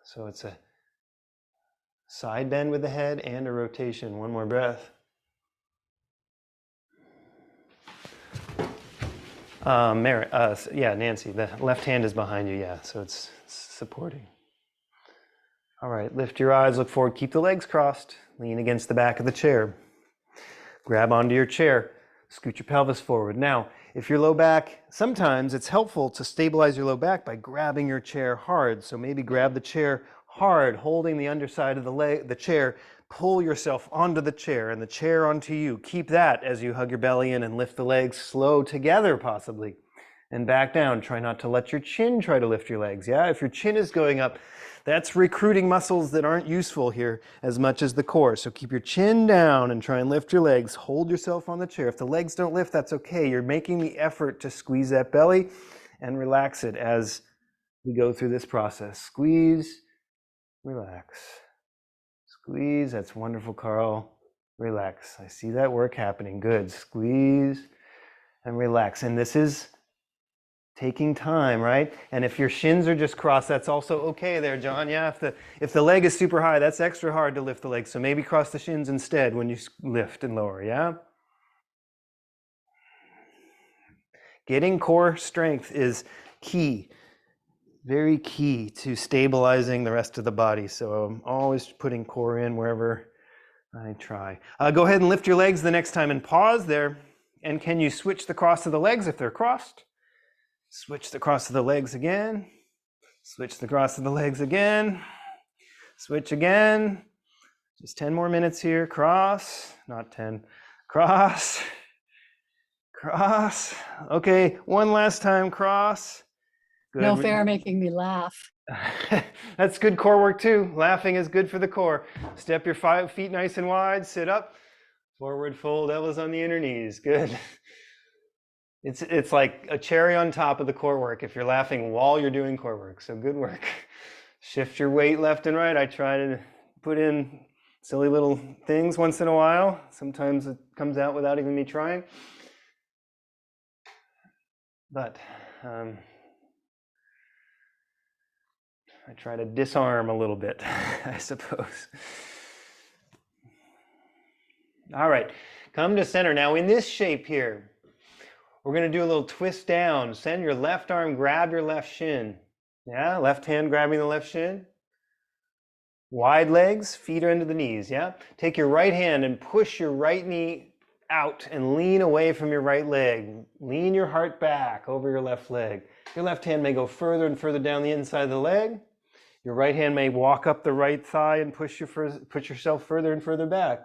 So it's a side bend with the head and a rotation. One more breath. Nancy, the left hand is behind you, yeah, so it's supporting. All right, lift your eyes, look forward, keep the legs crossed, lean against the back of the chair. Grab onto your chair, scoot your pelvis forward. Now, if your low back, sometimes it's helpful to stabilize your low back by grabbing your chair hard. So maybe grab the chair hard, holding the underside of the chair, pull yourself onto the chair and the chair onto you. Keep that as you hug your belly in and lift the legs slow together possibly. And back down. Try not to let your chin try to lift your legs. Yeah, if your chin is going up, that's recruiting muscles that aren't useful here as much as the core. So keep your chin down and try and lift your legs. Hold yourself on the chair. If the legs don't lift, that's okay. You're making the effort to squeeze that belly and relax it as we go through this process. Squeeze, relax. Squeeze, that's wonderful, Carl. Relax. I see that work happening. Good. Squeeze and relax. And this is taking time, right? And if your shins are just crossed, that's also okay there, John. Yeah, if the leg is super high, that's extra hard to lift the leg. So maybe cross the shins instead when you lift and lower, yeah? Getting core strength is key, very key to stabilizing the rest of the body. So I'm always putting core in wherever I try. Go ahead and lift your legs the next time and pause there. And can you switch the cross of the legs if they're crossed? Switch the cross of the legs again. Switch the cross of the legs again. Switch again. Just 10 more minutes here. Cross, not 10. Cross, cross. Okay, one last time, cross. Good. No fair making me laugh. That's good core work too. Laughing is good for the core. Step your 5 feet nice and wide, sit up, forward fold, elbows on the inner knees. Good. It's like a cherry on top of the core work if you're laughing while you're doing core work. So good work. Shift your weight left and right. I try to put in silly little things once in a while. Sometimes it comes out without even me trying. But I try to disarm a little bit, I suppose. All right, come to center. Now in this shape here, we're going to do a little twist down. Send your left arm, grab your left shin. Yeah, left hand grabbing the left shin. Wide legs, feet are into the knees, yeah? Take your right hand and push your right knee out and lean away from your right leg. Lean your heart back over your left leg. Your left hand may go further and further down the inside of the leg. Your right hand may walk up the right thigh and push yourself further and further back.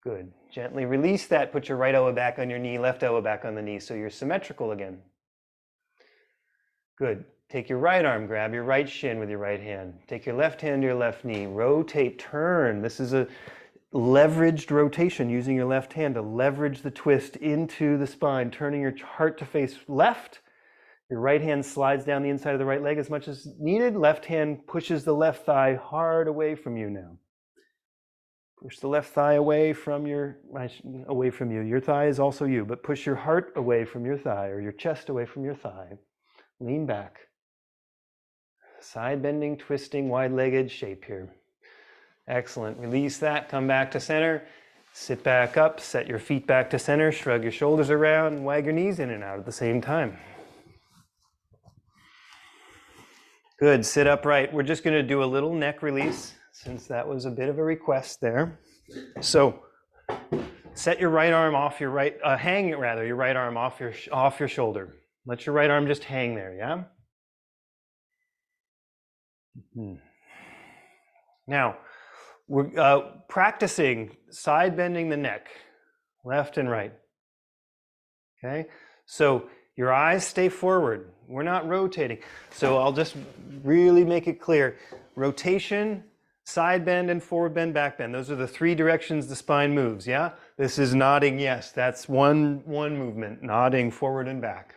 Good. Gently release that. Put your right elbow back on your knee, left elbow back on the knee so you're symmetrical again. Good. Take your right arm, grab your right shin with your right hand. Take your left hand to your left knee. Rotate, turn. This is a leveraged rotation using your left hand to leverage the twist into the spine, turning your heart to face left. Your right hand slides down the inside of the right leg as much as needed. Left hand pushes the left thigh hard away from you now. Push the left thigh away from you. Your thigh is also you, but push your heart away from your thigh or your chest away from your thigh. Lean back. Side bending, twisting, wide-legged shape here. Excellent. Release that. Come back to center. Sit back up. Set your feet back to center. Shrug your shoulders around and wag your knees in and out at the same time. Good. Sit upright. We're just going to do a little neck release since that was a bit of a request there. So set your right arm off your right, hang it rather, your right arm off your shoulder. Let your right arm just hang there, yeah? Now, we're practicing side bending the neck, left and right. Okay, so your eyes stay forward. We're not rotating. So I'll just really make it clear. Rotation, side bend, and forward bend, back bend. Those are the 3 directions the spine moves, yeah? This is nodding, yes. That's one movement, nodding forward and back.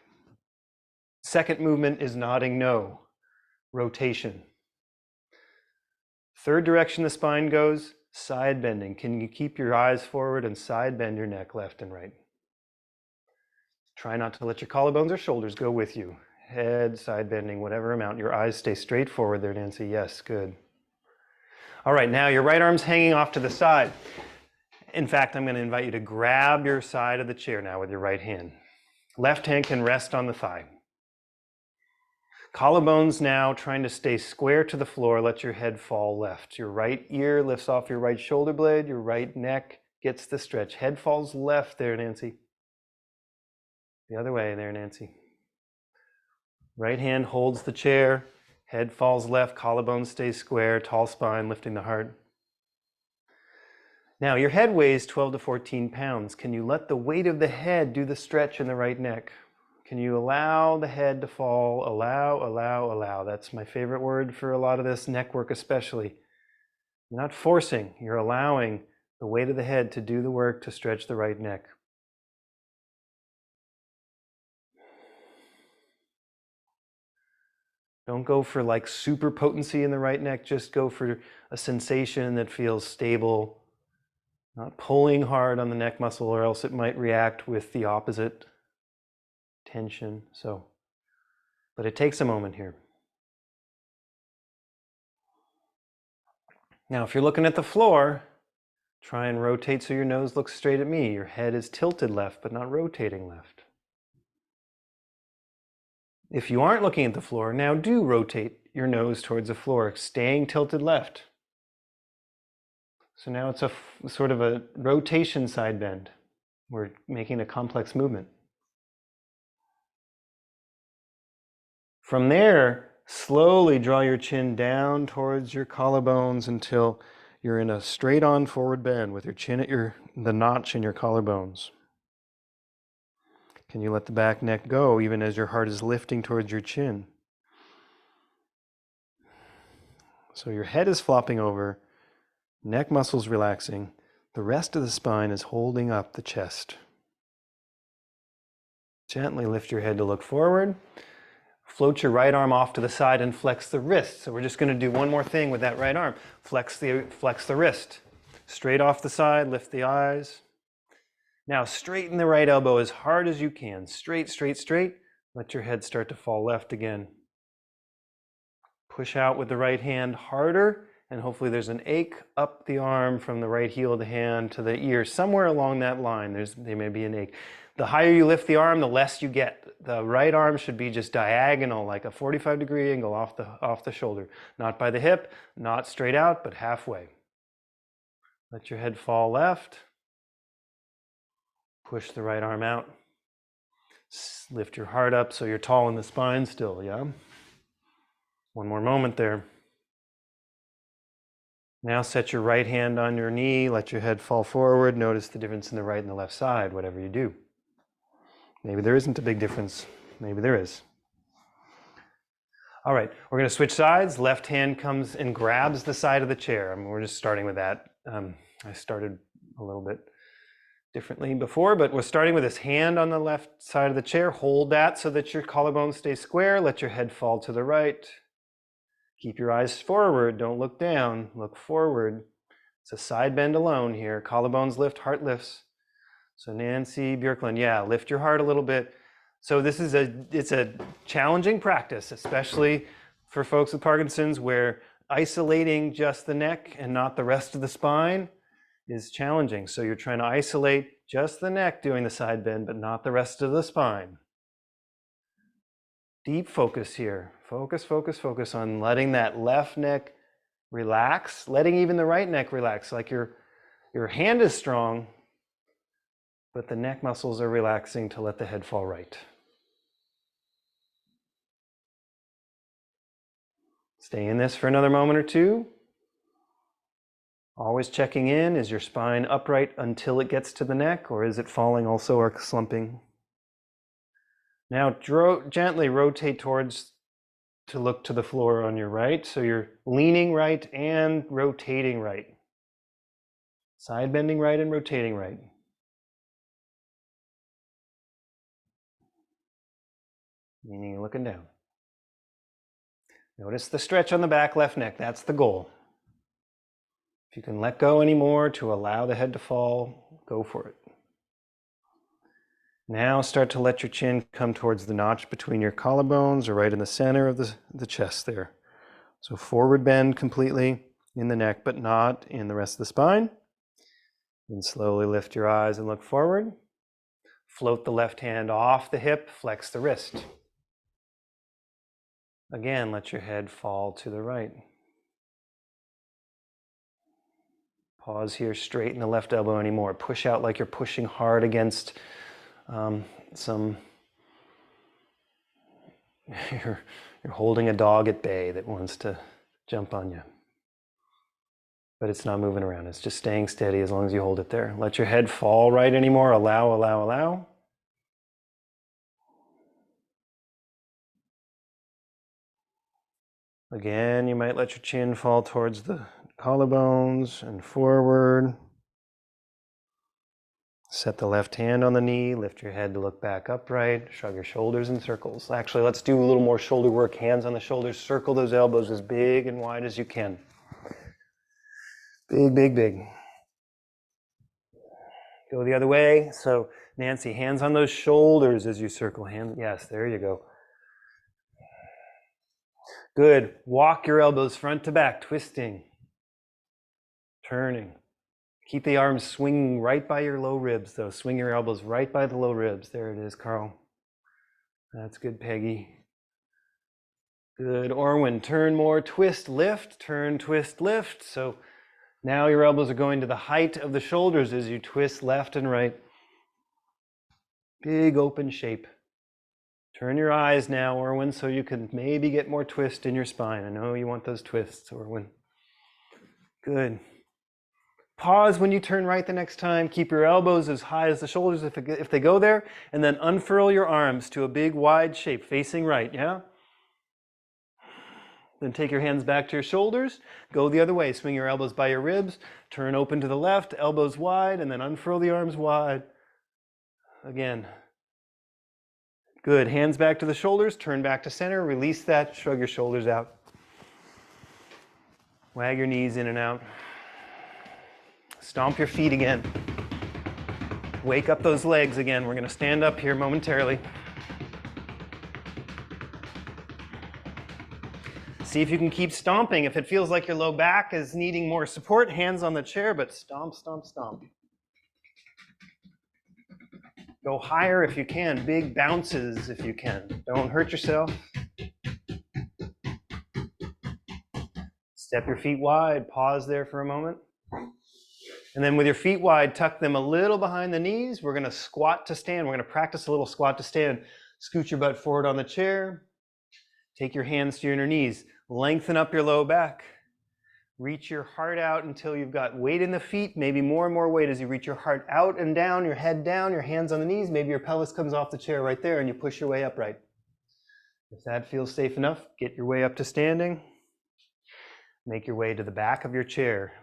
Second movement is nodding no, rotation. Third direction the spine goes, side bending. Can you keep your eyes forward and side bend your neck left and right? Try not to let your collarbones or shoulders go with you. Head, side bending, whatever amount. Your eyes stay straight forward there, Nancy. Yes, good. All right, now your right arm's hanging off to the side. In fact, I'm going to invite you to grab your side of the chair now with your right hand. Left hand can rest on the thigh. Collarbones now trying to stay square to the floor. Let your head fall left. Your right ear lifts off your right shoulder blade. Your right neck gets the stretch. Head falls left there, Nancy. The other way there, Nancy. Right hand holds the chair. Head falls left. Collarbone stays square. Tall spine lifting the heart. Now your head weighs 12 to 14 pounds. Can you let the weight of the head do the stretch in the right neck? Can you allow the head to fall? Allow. That's my favorite word for a lot of this neck work especially. You're not forcing, you're allowing the weight of the head to do the work to stretch the right neck. Don't go for like super potency in the right neck, just go for a sensation that feels stable, not pulling hard on the neck muscle or else it might react with the opposite tension. But it takes a moment here. Now, if you're looking at the floor, try and rotate so your nose looks straight at me. Your head is tilted left, but not rotating left. If you aren't looking at the floor, now do rotate your nose towards the floor, staying tilted left. So now it's a sort of a rotation side bend. We're making a complex movement. From there, slowly draw your chin down towards your collarbones until you're in a straight on forward bend with your chin at the notch in your collarbones. Can you let the back neck go even as your heart is lifting towards your chin? So your head is flopping over, neck muscles relaxing. The rest of the spine is holding up the chest. Gently lift your head to look forward. Float your right arm off to the side and flex the wrist. So we're just going to do one more thing with that right arm. Flex the wrist. Straight off the side, lift the eyes. Now straighten the right elbow as hard as you can. Straight, straight, straight. Let your head start to fall left again. Push out with the right hand harder, and hopefully there's an ache up the arm from the right heel of the hand to the ear. Somewhere along that line, there may be an ache. The higher you lift the arm, the less you get. The right arm should be just diagonal, like a 45-degree angle off the shoulder. Not by the hip, not straight out, but halfway. Let your head fall left. Push the right arm out. Lift your heart up so you're tall in the spine still, yeah? One more moment there. Now set your right hand on your knee, let your head fall forward. Notice the difference in the right and the left side, whatever you do. Maybe there isn't a big difference. Maybe there is. All right, we're going to switch sides. Left hand comes and grabs the side of the chair. We're just starting with that. I started a little bit differently before, but we're starting with this hand on the left side of the chair. Hold that so that your collarbone stays square. Let your head fall to the right. Keep your eyes forward. Don't look down. Look forward. It's a side bend alone here. Collarbones lift, heart lifts. So Nancy Björklund, yeah, lift your heart a little bit. So it's a challenging practice, especially for folks with Parkinson's, where isolating just the neck and not the rest of the spine is challenging. So you're trying to isolate just the neck doing the side bend, but not the rest of the spine. Deep focus here. Focus, focus, focus on letting that left neck relax, letting even the right neck relax. Like your hand is strong, but the neck muscles are relaxing to let the head fall right. Stay in this for another moment or two. Always checking in. Is your spine upright until it gets to the neck, or is it falling also or slumping? Now gently rotate towards to look to the floor on your right. So you're leaning right and rotating right. Side bending right and rotating right. Meaning you're looking down. Notice the stretch on the back left neck. That's the goal. If you can let go anymore to allow the head to fall, go for it. Now start to let your chin come towards the notch between your collarbones or right in the center of the chest there. So forward bend completely in the neck, but not in the rest of the spine. And slowly lift your eyes and look forward. Float the left hand off the hip, flex the wrist. Again, let your head fall to the right. Pause here, straighten the left elbow anymore. Push out like you're pushing hard against you're holding a dog at bay that wants to jump on you. But it's not moving around. It's just staying steady as long as you hold it there. Let your head fall right anymore. Allow, allow, allow. Again, you might let your chin fall towards the collarbones and forward. Set the left hand on the knee, lift your head to look back upright, shrug your shoulders in circles. Actually, let's do a little more shoulder work, hands on the shoulders, circle those elbows as big and wide as you can. Big, big, big. Go the other way. So Nancy, hands on those shoulders as you circle. Hands, yes, there you go. Good. Walk your elbows front to back, twisting, turning. Keep the arms swinging right by your low ribs, though. Swing your elbows right by the low ribs. There it is, Carl. That's good, Peggy. Good. Orwin, turn more, twist, lift, turn, twist, lift. So now your elbows are going to the height of the shoulders as you twist left and right. Big open shape. Turn your eyes now, Orwin, so you can maybe get more twist in your spine. I know you want those twists, Orwin. Good. Pause when you turn right the next time. Keep your elbows as high as the shoulders if they go there, and then unfurl your arms to a big wide shape facing right, yeah? Then take your hands back to your shoulders, go the other way, swing your elbows by your ribs, turn open to the left, elbows wide, and then unfurl the arms wide. Again. Good, hands back to the shoulders, turn back to center, release that, shrug your shoulders out. Wag your knees in and out. Stomp your feet again. Wake up those legs again. We're going to stand up here momentarily. See if you can keep stomping. If it feels like your low back is needing more support, hands on the chair, but stomp, stomp, stomp. Go higher if you can. Big bounces if you can. Don't hurt yourself. Step your feet wide. Pause there for a moment. And then with your feet wide, tuck them a little behind the knees. We're going to squat to stand. We're going to practice a little squat to stand. Scoot your butt forward on the chair. Take your hands to your inner knees. Lengthen up your low back. Reach your heart out until you've got weight in the feet, maybe more and more weight as you reach your heart out and down, your head down, your hands on the knees. Maybe your pelvis comes off the chair right there and you push your way upright. If that feels safe enough, get your way up to standing. Make your way to the back of your chair.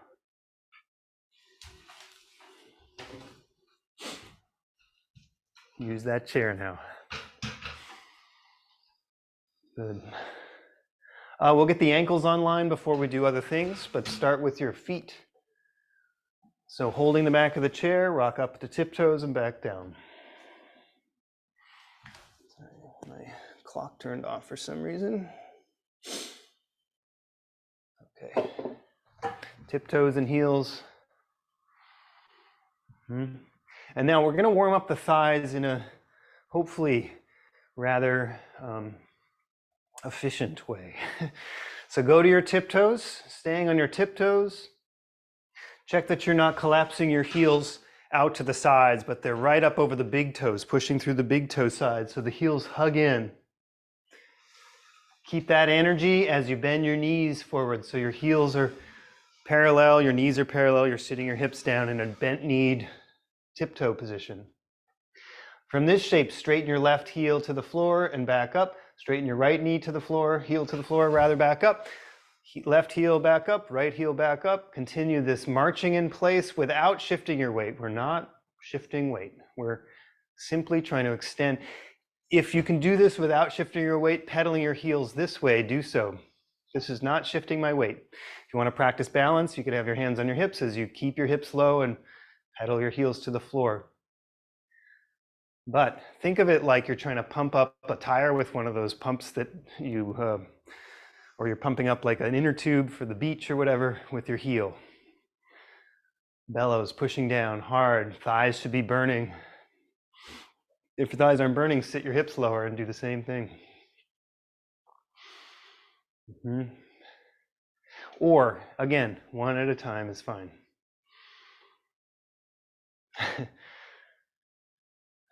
Use that chair now. Good. We'll get the ankles online before we do other things, but start with your feet. So holding the back of the chair, rock up to tiptoes and back down. Sorry, my clock turned off for some reason. Okay. Tiptoes and heels. And now we're going to warm up the thighs in a hopefully rather efficient way. So go to your tiptoes, staying on your tiptoes. Check that you're not collapsing your heels out to the sides, but they're right up over the big toes, pushing through the big toe sides, so the heels hug in. Keep that energy as you bend your knees forward, so your heels are parallel, your knees are parallel, you're sitting your hips down in a bent-kneed tiptoe position. From this shape, straighten your left heel to the floor and back up. Straighten your right knee to the floor, heel to the floor, rather back up. Left heel back up, right heel back up. Continue this marching in place without shifting your weight. We're not shifting weight. We're simply trying to extend. If you can do this without shifting your weight, pedaling your heels this way, do so. This is not shifting my weight. If you want to practice balance, you could have your hands on your hips as you keep your hips low and pedal your heels to the floor. But think of it like you're trying to pump up a tire with one of those pumps that you, or you're pumping up like an inner tube for the beach or whatever with your heel. Bellows pushing down hard, thighs should be burning. If your thighs aren't burning, sit your hips lower and do the same thing. Or, again, one at a time is fine.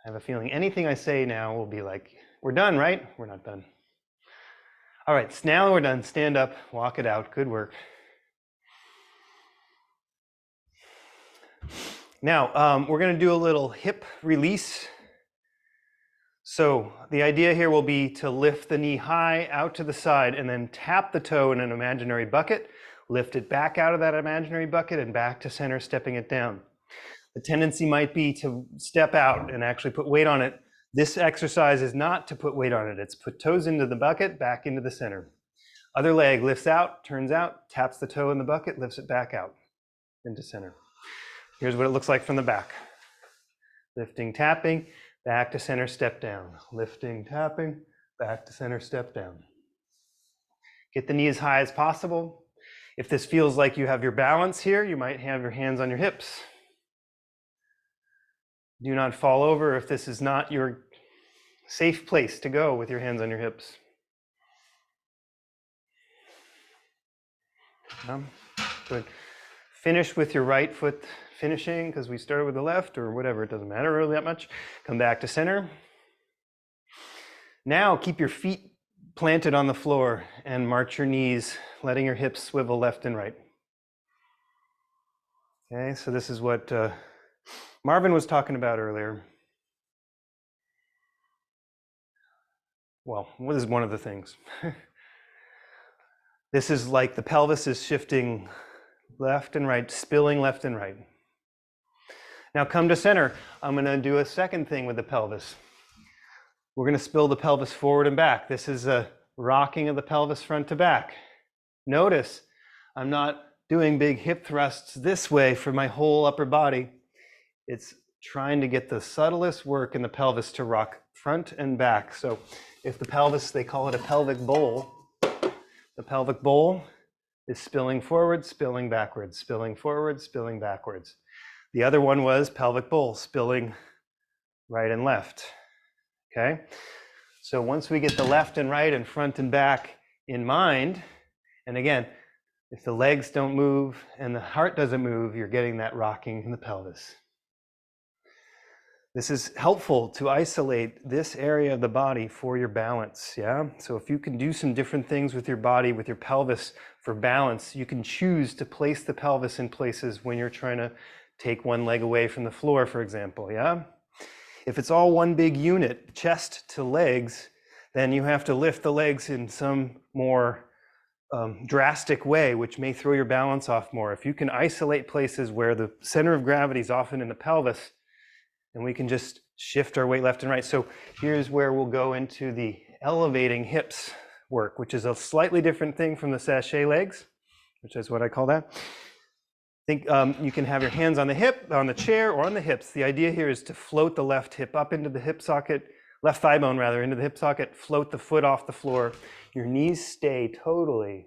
I have a feeling anything I say now will be like, we're done, right? We're not done. All right, so now we're done. Stand up, walk it out. Good work. Now, we're going to do a little hip release. So the idea here will be to lift the knee high out to the side and then tap the toe in an imaginary bucket, lift it back out of that imaginary bucket and back to center, stepping it down. The tendency might be to step out and actually put weight on it. This exercise is not to put weight on it. It's put toes into the bucket, back into the center. Other leg lifts out, turns out, taps the toe in the bucket, lifts it back out into center. Here's what it looks like from the back. Lifting, tapping, back to center, step down. Lifting, tapping, back to center, step down. Get the knee as high as possible. If this feels like you have your balance here, you might have your hands on your hips. Do not fall over if this is not your safe place to go with your hands on your hips. Good. Finish with your right foot finishing, because we started with the left, or whatever, it doesn't matter really that much. Come back to center. Now keep your feet planted on the floor and march your knees, letting your hips swivel left and right. Okay, so this is what Marvin was talking about earlier. Well, this is one of the things. This is like the pelvis is shifting left and right, spilling left and right. Now come to center. I'm going to do a second thing with the pelvis. We're going to spill the pelvis forward and back. This is a rocking of the pelvis front to back. Notice I'm not doing big hip thrusts this way for my whole upper body. It's trying to get the subtlest work in the pelvis to rock front and back. So if the pelvis, they call it a pelvic bowl. The pelvic bowl is spilling forward, spilling backwards, spilling forward, spilling backwards. The other one was pelvic bowl, spilling right and left. Okay? So once we get the left and right and front and back in mind, and again, if the legs don't move and the heart doesn't move, you're getting that rocking in the pelvis. This is helpful to isolate this area of the body for your balance, yeah? So if you can do some different things with your body, with your pelvis for balance, you can choose to place the pelvis in places when you're trying to take one leg away from the floor, for example, yeah? If it's all one big unit, chest to legs, then you have to lift the legs in some more drastic way, which may throw your balance off more. If you can isolate places where the center of gravity is often in the pelvis, and we can just shift our weight left and right. So here's where we'll go into the elevating hips work, which is a slightly different thing from the sachet legs, which is what I call that. Think you can have your hands on the hip, on the chair, or on the hips. The idea here is to float the left hip up into the hip socket, left thigh bone rather, into the hip socket, float the foot off the floor. Your knees stay totally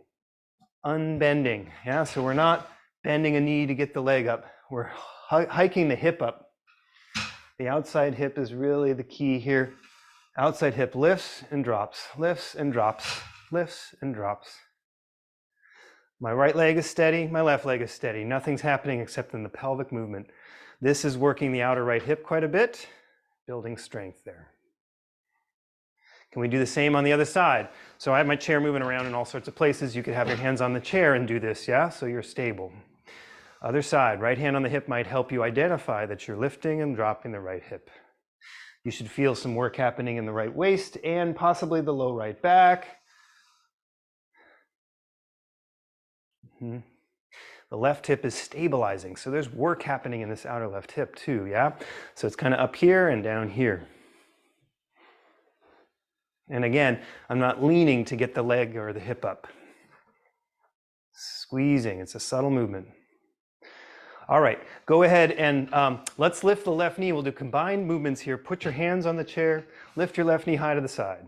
unbending. Yeah, so we're not bending a knee to get the leg up. We're hiking the hip up. The outside hip is really the key here. Outside hip lifts and drops, lifts and drops, lifts and drops. My right leg is steady, my left leg is steady. Nothing's happening except in the pelvic movement. This is working the outer right hip quite a bit, building strength there. Can we do the same on the other side? So I have my chair moving around in all sorts of places. You could have your hands on the chair and do this, yeah? So you're stable. Other side, right hand on the hip might help you identify that you're lifting and dropping the right hip. You should feel some work happening in the right waist and possibly the low right back. The left hip is stabilizing, so there's work happening in this outer left hip too, yeah? So it's kind of up here and down here. And again, I'm not leaning to get the leg or the hip up. Squeezing, it's a subtle movement. All right, go ahead and let's lift the left knee. We'll do combined movements here. Put your hands on the chair, lift your left knee high to the side.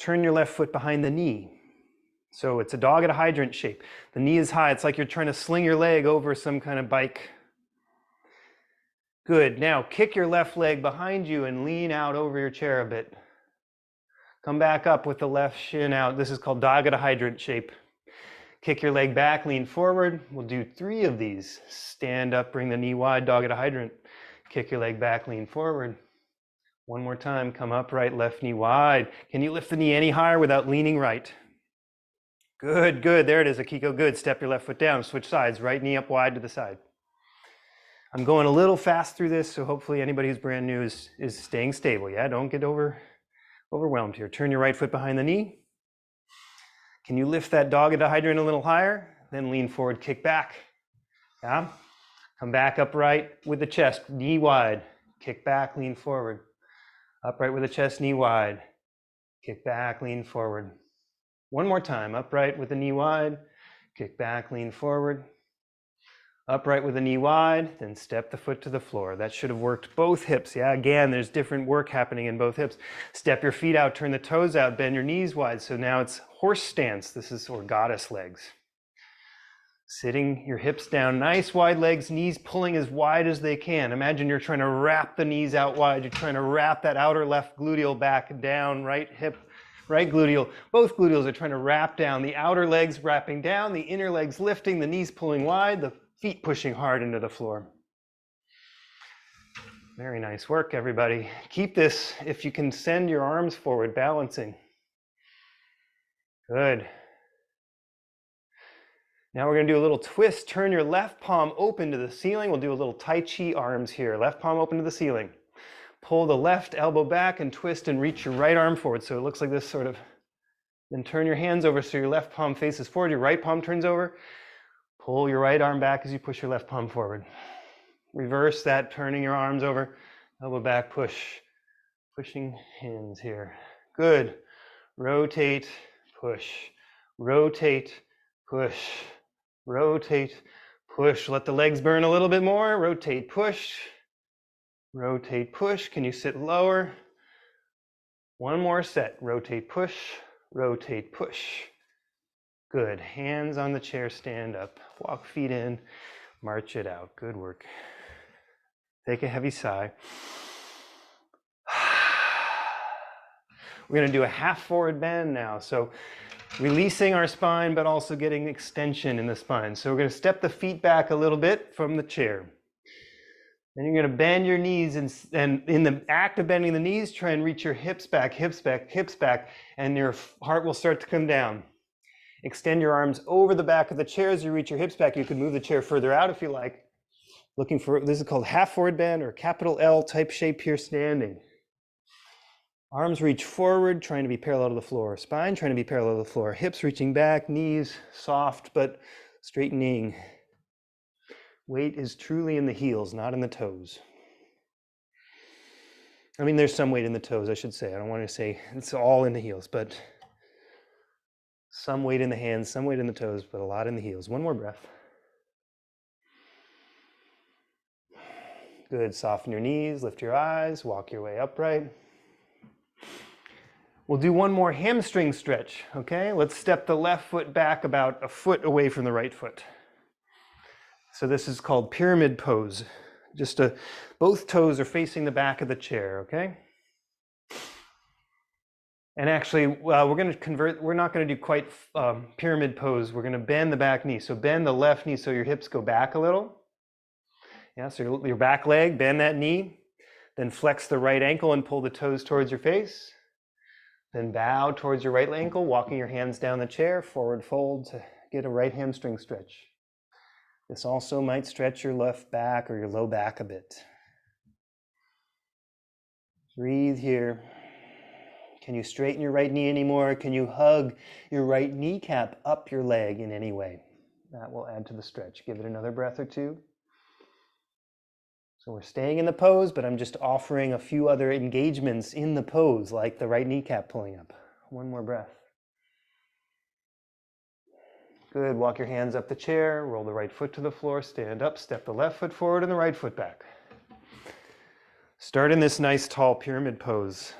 Turn your left foot behind the knee. So it's a dog at a hydrant shape. The knee is high. It's like you're trying to sling your leg over some kind of bike. Good. Now kick your left leg behind you and lean out over your chair a bit. Come back up with the left shin out. This is called dog at a hydrant shape. Kick your leg back, lean forward. We'll do 3 of these. Stand up, bring the knee wide, dog at a hydrant. Kick your leg back, lean forward. One more time, come upright, left knee wide. Can you lift the knee any higher without leaning right? Good, good, there it is, Akiko, good. Step your left foot down, switch sides, right knee up wide to the side. I'm going a little fast through this, so hopefully anybody who's brand new is staying stable, yeah? Don't get overwhelmed here. Turn your right foot behind the knee. Can you lift that dog at a hydrant a little higher? Then lean forward, kick back. Yeah? Come back upright with the chest, knee wide. Kick back, lean forward. Upright with the chest, knee wide. Kick back, lean forward. One more time, upright with the knee wide. Kick back, lean forward. Upright with the knee wide, then step the foot to the floor. That should have worked both hips. Yeah, again, there's different work happening in both hips. Step your feet out, turn the toes out, bend your knees wide. So now it's horse stance. This is, or goddess legs. Sitting your hips down, nice wide legs, knees pulling as wide as they can. Imagine you're trying to wrap the knees out wide. You're trying to wrap that outer left gluteal back down, right hip right gluteal, both gluteals are trying to wrap down. The outer legs wrapping down, the inner legs lifting, the knees pulling wide, the feet pushing hard into the floor. Very nice work, everybody. Keep this if you can send your arms forward, balancing. Good. Now we're going to do a little twist. Turn your left palm open to the ceiling. We'll do a little Tai Chi arms here. Left palm open to the ceiling. Pull the left elbow back and twist and reach your right arm forward. So it looks like this sort of. Then turn your hands over so your left palm faces forward. Your right palm turns over. Pull your right arm back as you push your left palm forward. Reverse that, turning your arms over. Elbow back, push. Pushing hands here. Good. Rotate, push. Rotate, push. Rotate, push. Let the legs burn a little bit more. Rotate, push. Rotate, push. Can you sit lower? One more set. Rotate, push. Rotate, push. Good. Hands on the chair, stand up. Walk feet in, march it out. Good work. Take a heavy sigh. We're going to do a half forward bend now. So releasing our spine, but also getting extension in the spine. So we're going to step the feet back a little bit from the chair. Then you're going to bend your knees, and in the act of bending the knees, try and reach your hips back, hips back, hips back, and your heart will start to come down. Extend your arms over the back of the chair as you reach your hips back. You can move the chair further out if you like. Looking for, this is called half forward bend or capital L type shape here, standing. Arms reach forward, trying to be parallel to the floor. Spine trying to be parallel to the floor. Hips reaching back, knees soft but straightening. Weight is truly in the heels, not in the toes. I mean, there's some weight in the toes, I should say. I don't want to say it's all in the heels, but some weight in the hands, some weight in the toes, but a lot in the heels. One more breath. Good. Soften your knees, lift your eyes, walk your way upright. We'll do one more hamstring stretch, okay? Let's step the left foot back about a foot away from the right foot. So this is called pyramid pose. Both toes are facing the back of the chair, okay? And actually, we're not going to do quite pyramid pose. We're going to bend the back knee. So bend the left knee so your hips go back a little. Yeah, so your back leg, bend that knee. Then flex the right ankle and pull the toes towards your face. Then bow towards your right ankle, walking your hands down the chair, forward fold to get a right hamstring stretch. This also might stretch your left back or your low back a bit. Breathe here. Can you straighten your right knee anymore? Can you hug your right kneecap up your leg in any way? That will add to the stretch. Give it another breath or two. So we're staying in the pose, but I'm just offering a few other engagements in the pose, like the right kneecap pulling up. One more breath. Good. Walk your hands up the chair, roll the right foot to the floor, stand up, step the left foot forward and the right foot back. Start in this nice tall pyramid pose.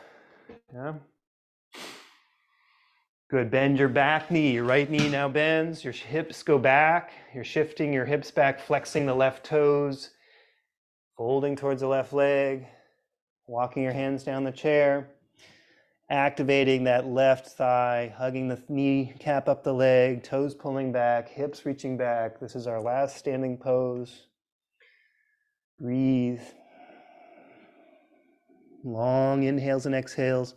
Yeah. Good. Bend your back knee. Your right knee now bends. Your hips go back. You're shifting your hips back, flexing the left toes, folding towards the left leg, walking your hands down the chair, activating that left thigh, hugging the knee cap up the leg, toes pulling back, hips reaching back. This is our last standing pose. Breathe. Long inhales and exhales.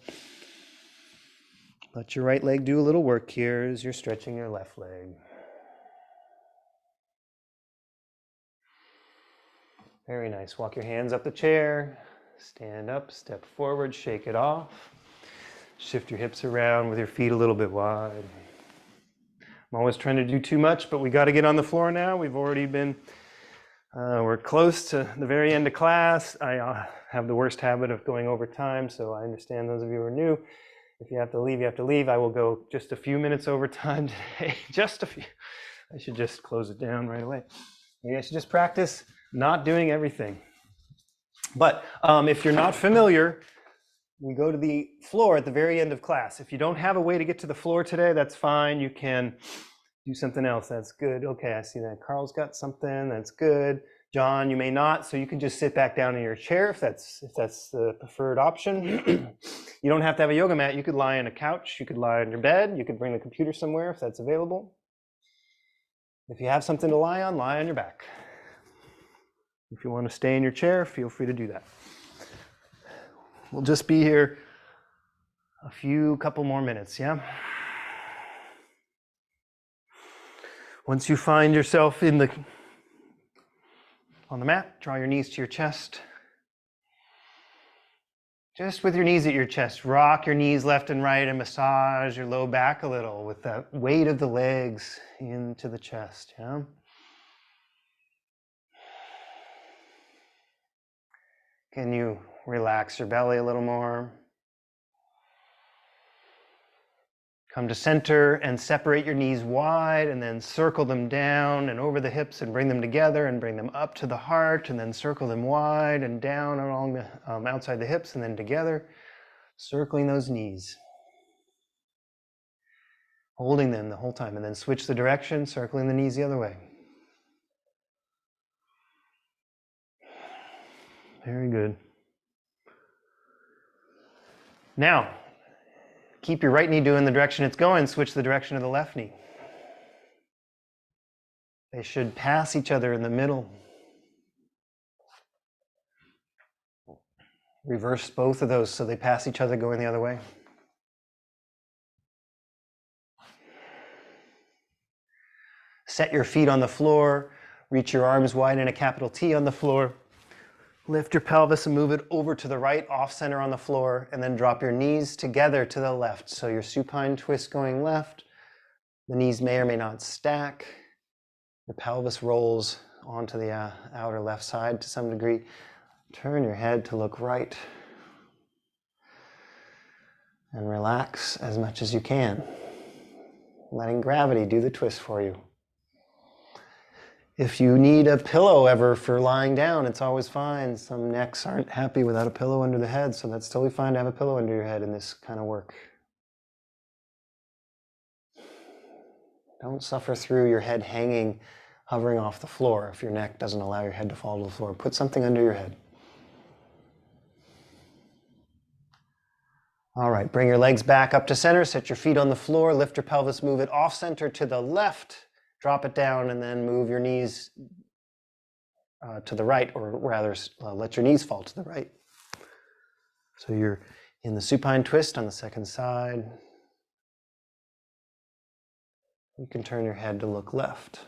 Let your right leg do a little work here as you're stretching your left leg. Very nice. Walk your hands up the chair, stand up, step forward, shake it off. Shift your hips around with your feet a little bit wide. I'm always trying to do too much, but we got to get on the floor now. We've already been, we're close to the very end of class. I have the worst habit of going over time, so I understand those of you who are new. If you have to leave, you have to leave. I will go just a few minutes over time today. Just a few. I should just close it down right away. Maybe I should just practice not doing everything. But if you're not familiar, we go to the floor at the very end of class. If you don't have a way to get to the floor today, that's fine. You can do something else. That's good. Okay, I see that. Carl's got something. That's good. John, you may not, so you can just sit back down in your chair if that's the preferred option. You don't have to have a yoga mat. You could lie on a couch. You could lie on your bed. You could bring the computer somewhere if that's available. If you have something to lie on your back. If you want to stay in your chair, feel free to do that. We'll just be here a couple more minutes, yeah? Once you find yourself on the mat, draw your knees to your chest. Just with your knees at your chest, rock your knees left and right and massage your low back a little with the weight of the legs into the chest, yeah? Can you relax your belly a little more? Come to center and separate your knees wide and then circle them down and over the hips and bring them together and bring them up to the heart and then circle them wide and down along the outside the hips and then together, circling those knees. Holding them the whole time and then switch the direction, circling the knees the other way. Very good. Now, keep your right knee doing the direction it's going, switch the direction of the left knee. They should pass each other in the middle. Reverse both of those so they pass each other going the other way. Set your feet on the floor, reach your arms wide in a capital T on the floor. Lift your pelvis and move it over to the right, off center on the floor, and then drop your knees together to the left. So your supine twist going left. The knees may or may not stack. The pelvis rolls onto the outer left side to some degree. Turn your head to look right. And relax as much as you can. Letting gravity do the twist for you. If you need a pillow ever for lying down, it's always fine. Some necks aren't happy without a pillow under the head, so that's totally fine to have a pillow under your head in this kind of work. Don't suffer through your head hanging, hovering off the floor if your neck doesn't allow your head to fall to the floor. Put something under your head. All right, bring your legs back up to center, set your feet on the floor, lift your pelvis, move it off center to the left. Drop it down and then move your knees to the right, or rather let your knees fall to the right. So you're in the supine twist on the second side. You can turn your head to look left.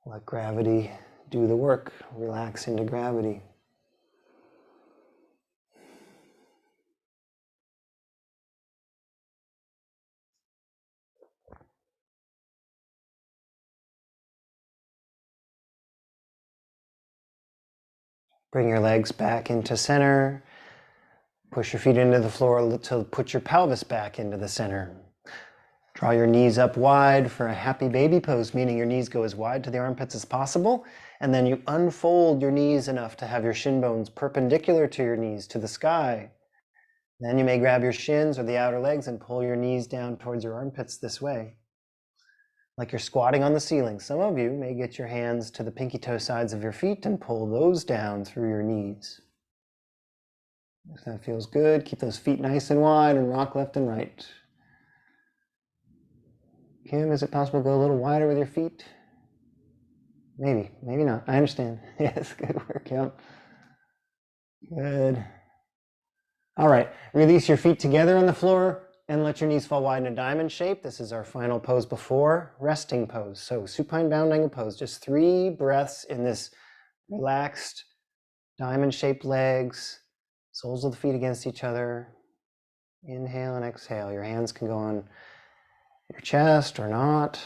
Let gravity do the work. Relax into gravity. Bring your legs back into center. Push your feet into the floor to put your pelvis back into the center. Draw your knees up wide for a happy baby pose, meaning your knees go as wide to the armpits as possible. And then you unfold your knees enough to have your shin bones perpendicular to your knees to the sky. Then you may grab your shins or the outer legs and pull your knees down towards your armpits this way. Like you're squatting on the ceiling. Some of you may get your hands to the pinky toe sides of your feet and pull those down through your knees. If that feels good, keep those feet nice and wide and rock left and right. Kim, is it possible to go a little wider with your feet? Maybe, maybe not. I understand. Yes, good work, yep. Good. All right, release your feet together on the floor and let your knees fall wide in a diamond shape. This is our final pose before resting pose. So supine bound angle pose, just 3 breaths in this relaxed diamond shaped legs, soles of the feet against each other. Inhale and exhale. Your hands can go on your chest or not.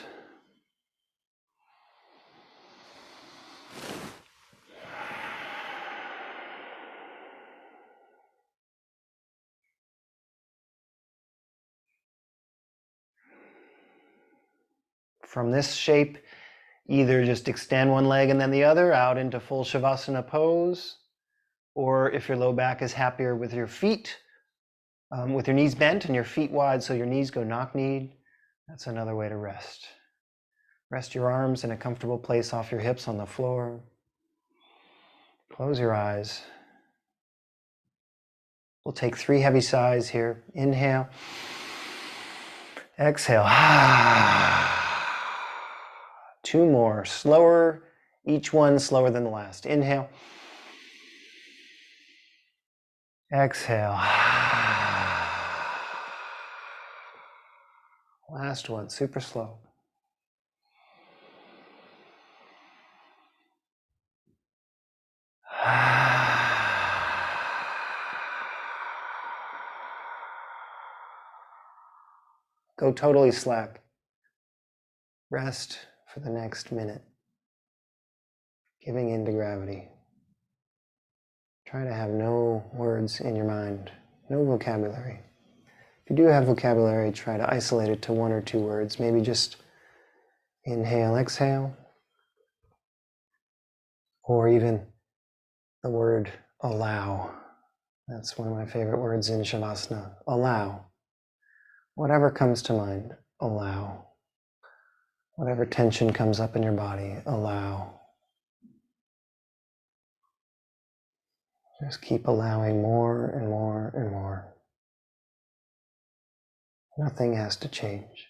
From this shape, either just extend one leg and then the other out into full Shavasana pose, or if your low back is happier with your feet, with your knees bent and your feet wide so your knees go knock-kneed, that's another way to rest. Rest your arms in a comfortable place off your hips on the floor. Close your eyes. We'll take 3 heavy sighs here. Inhale. Exhale. 2 more, slower, each one slower than the last. Inhale. Exhale. Last one, super slow. Go totally slack. Rest for the next minute. Giving in to gravity. Try to have no words in your mind, no vocabulary. If you do have vocabulary, try to isolate it to 1 or 2 words. Maybe just inhale, exhale. Or even the word allow. That's one of my favorite words in Shavasana. Allow. Whatever comes to mind, allow. Whatever tension comes up in your body, allow. Just keep allowing more and more and more. Nothing has to change.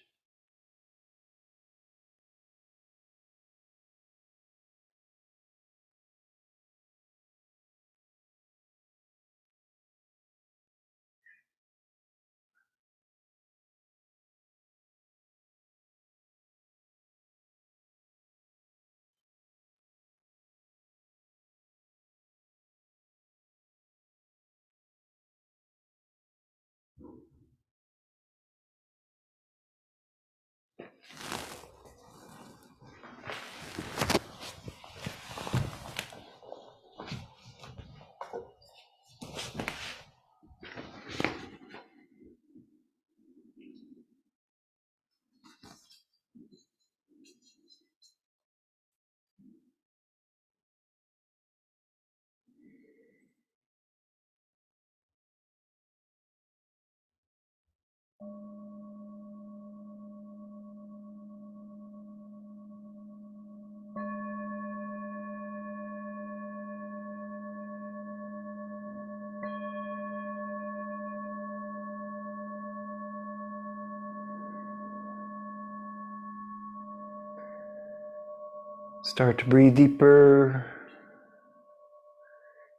Start to breathe deeper.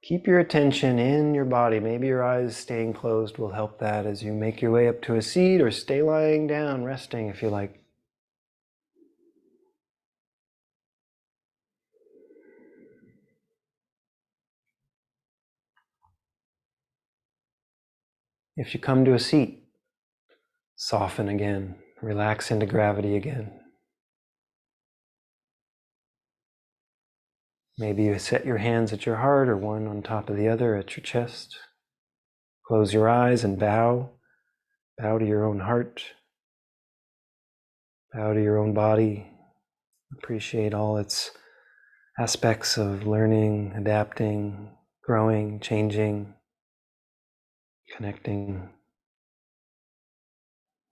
Keep your attention in your body. Maybe your eyes staying closed will help that as you make your way up to a seat, or stay lying down, resting if you like. If you come to a seat, soften again, relax into gravity again. Maybe you set your hands at your heart or one on top of the other at your chest. Close your eyes and bow. Bow to your own heart. Bow to your own body. Appreciate all its aspects of learning, adapting, growing, changing, connecting,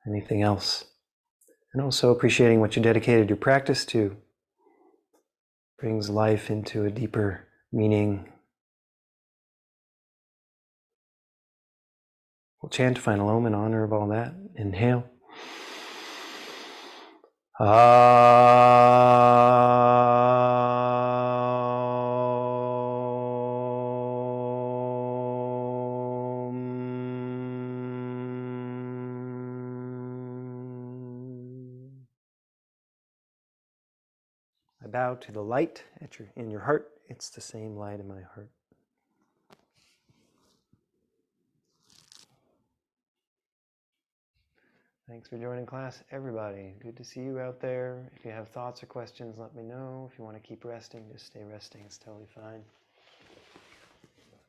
anything else. And also appreciating what you dedicated your practice to. Brings life into a deeper meaning. We'll chant final Om in honor of all that. Inhale. I bow to the light in your heart. It's the same light in my heart. Thanks for joining class, everybody. Good to see you out there. If you have thoughts or questions, let me know. If you want to keep resting, just stay resting. It's totally fine.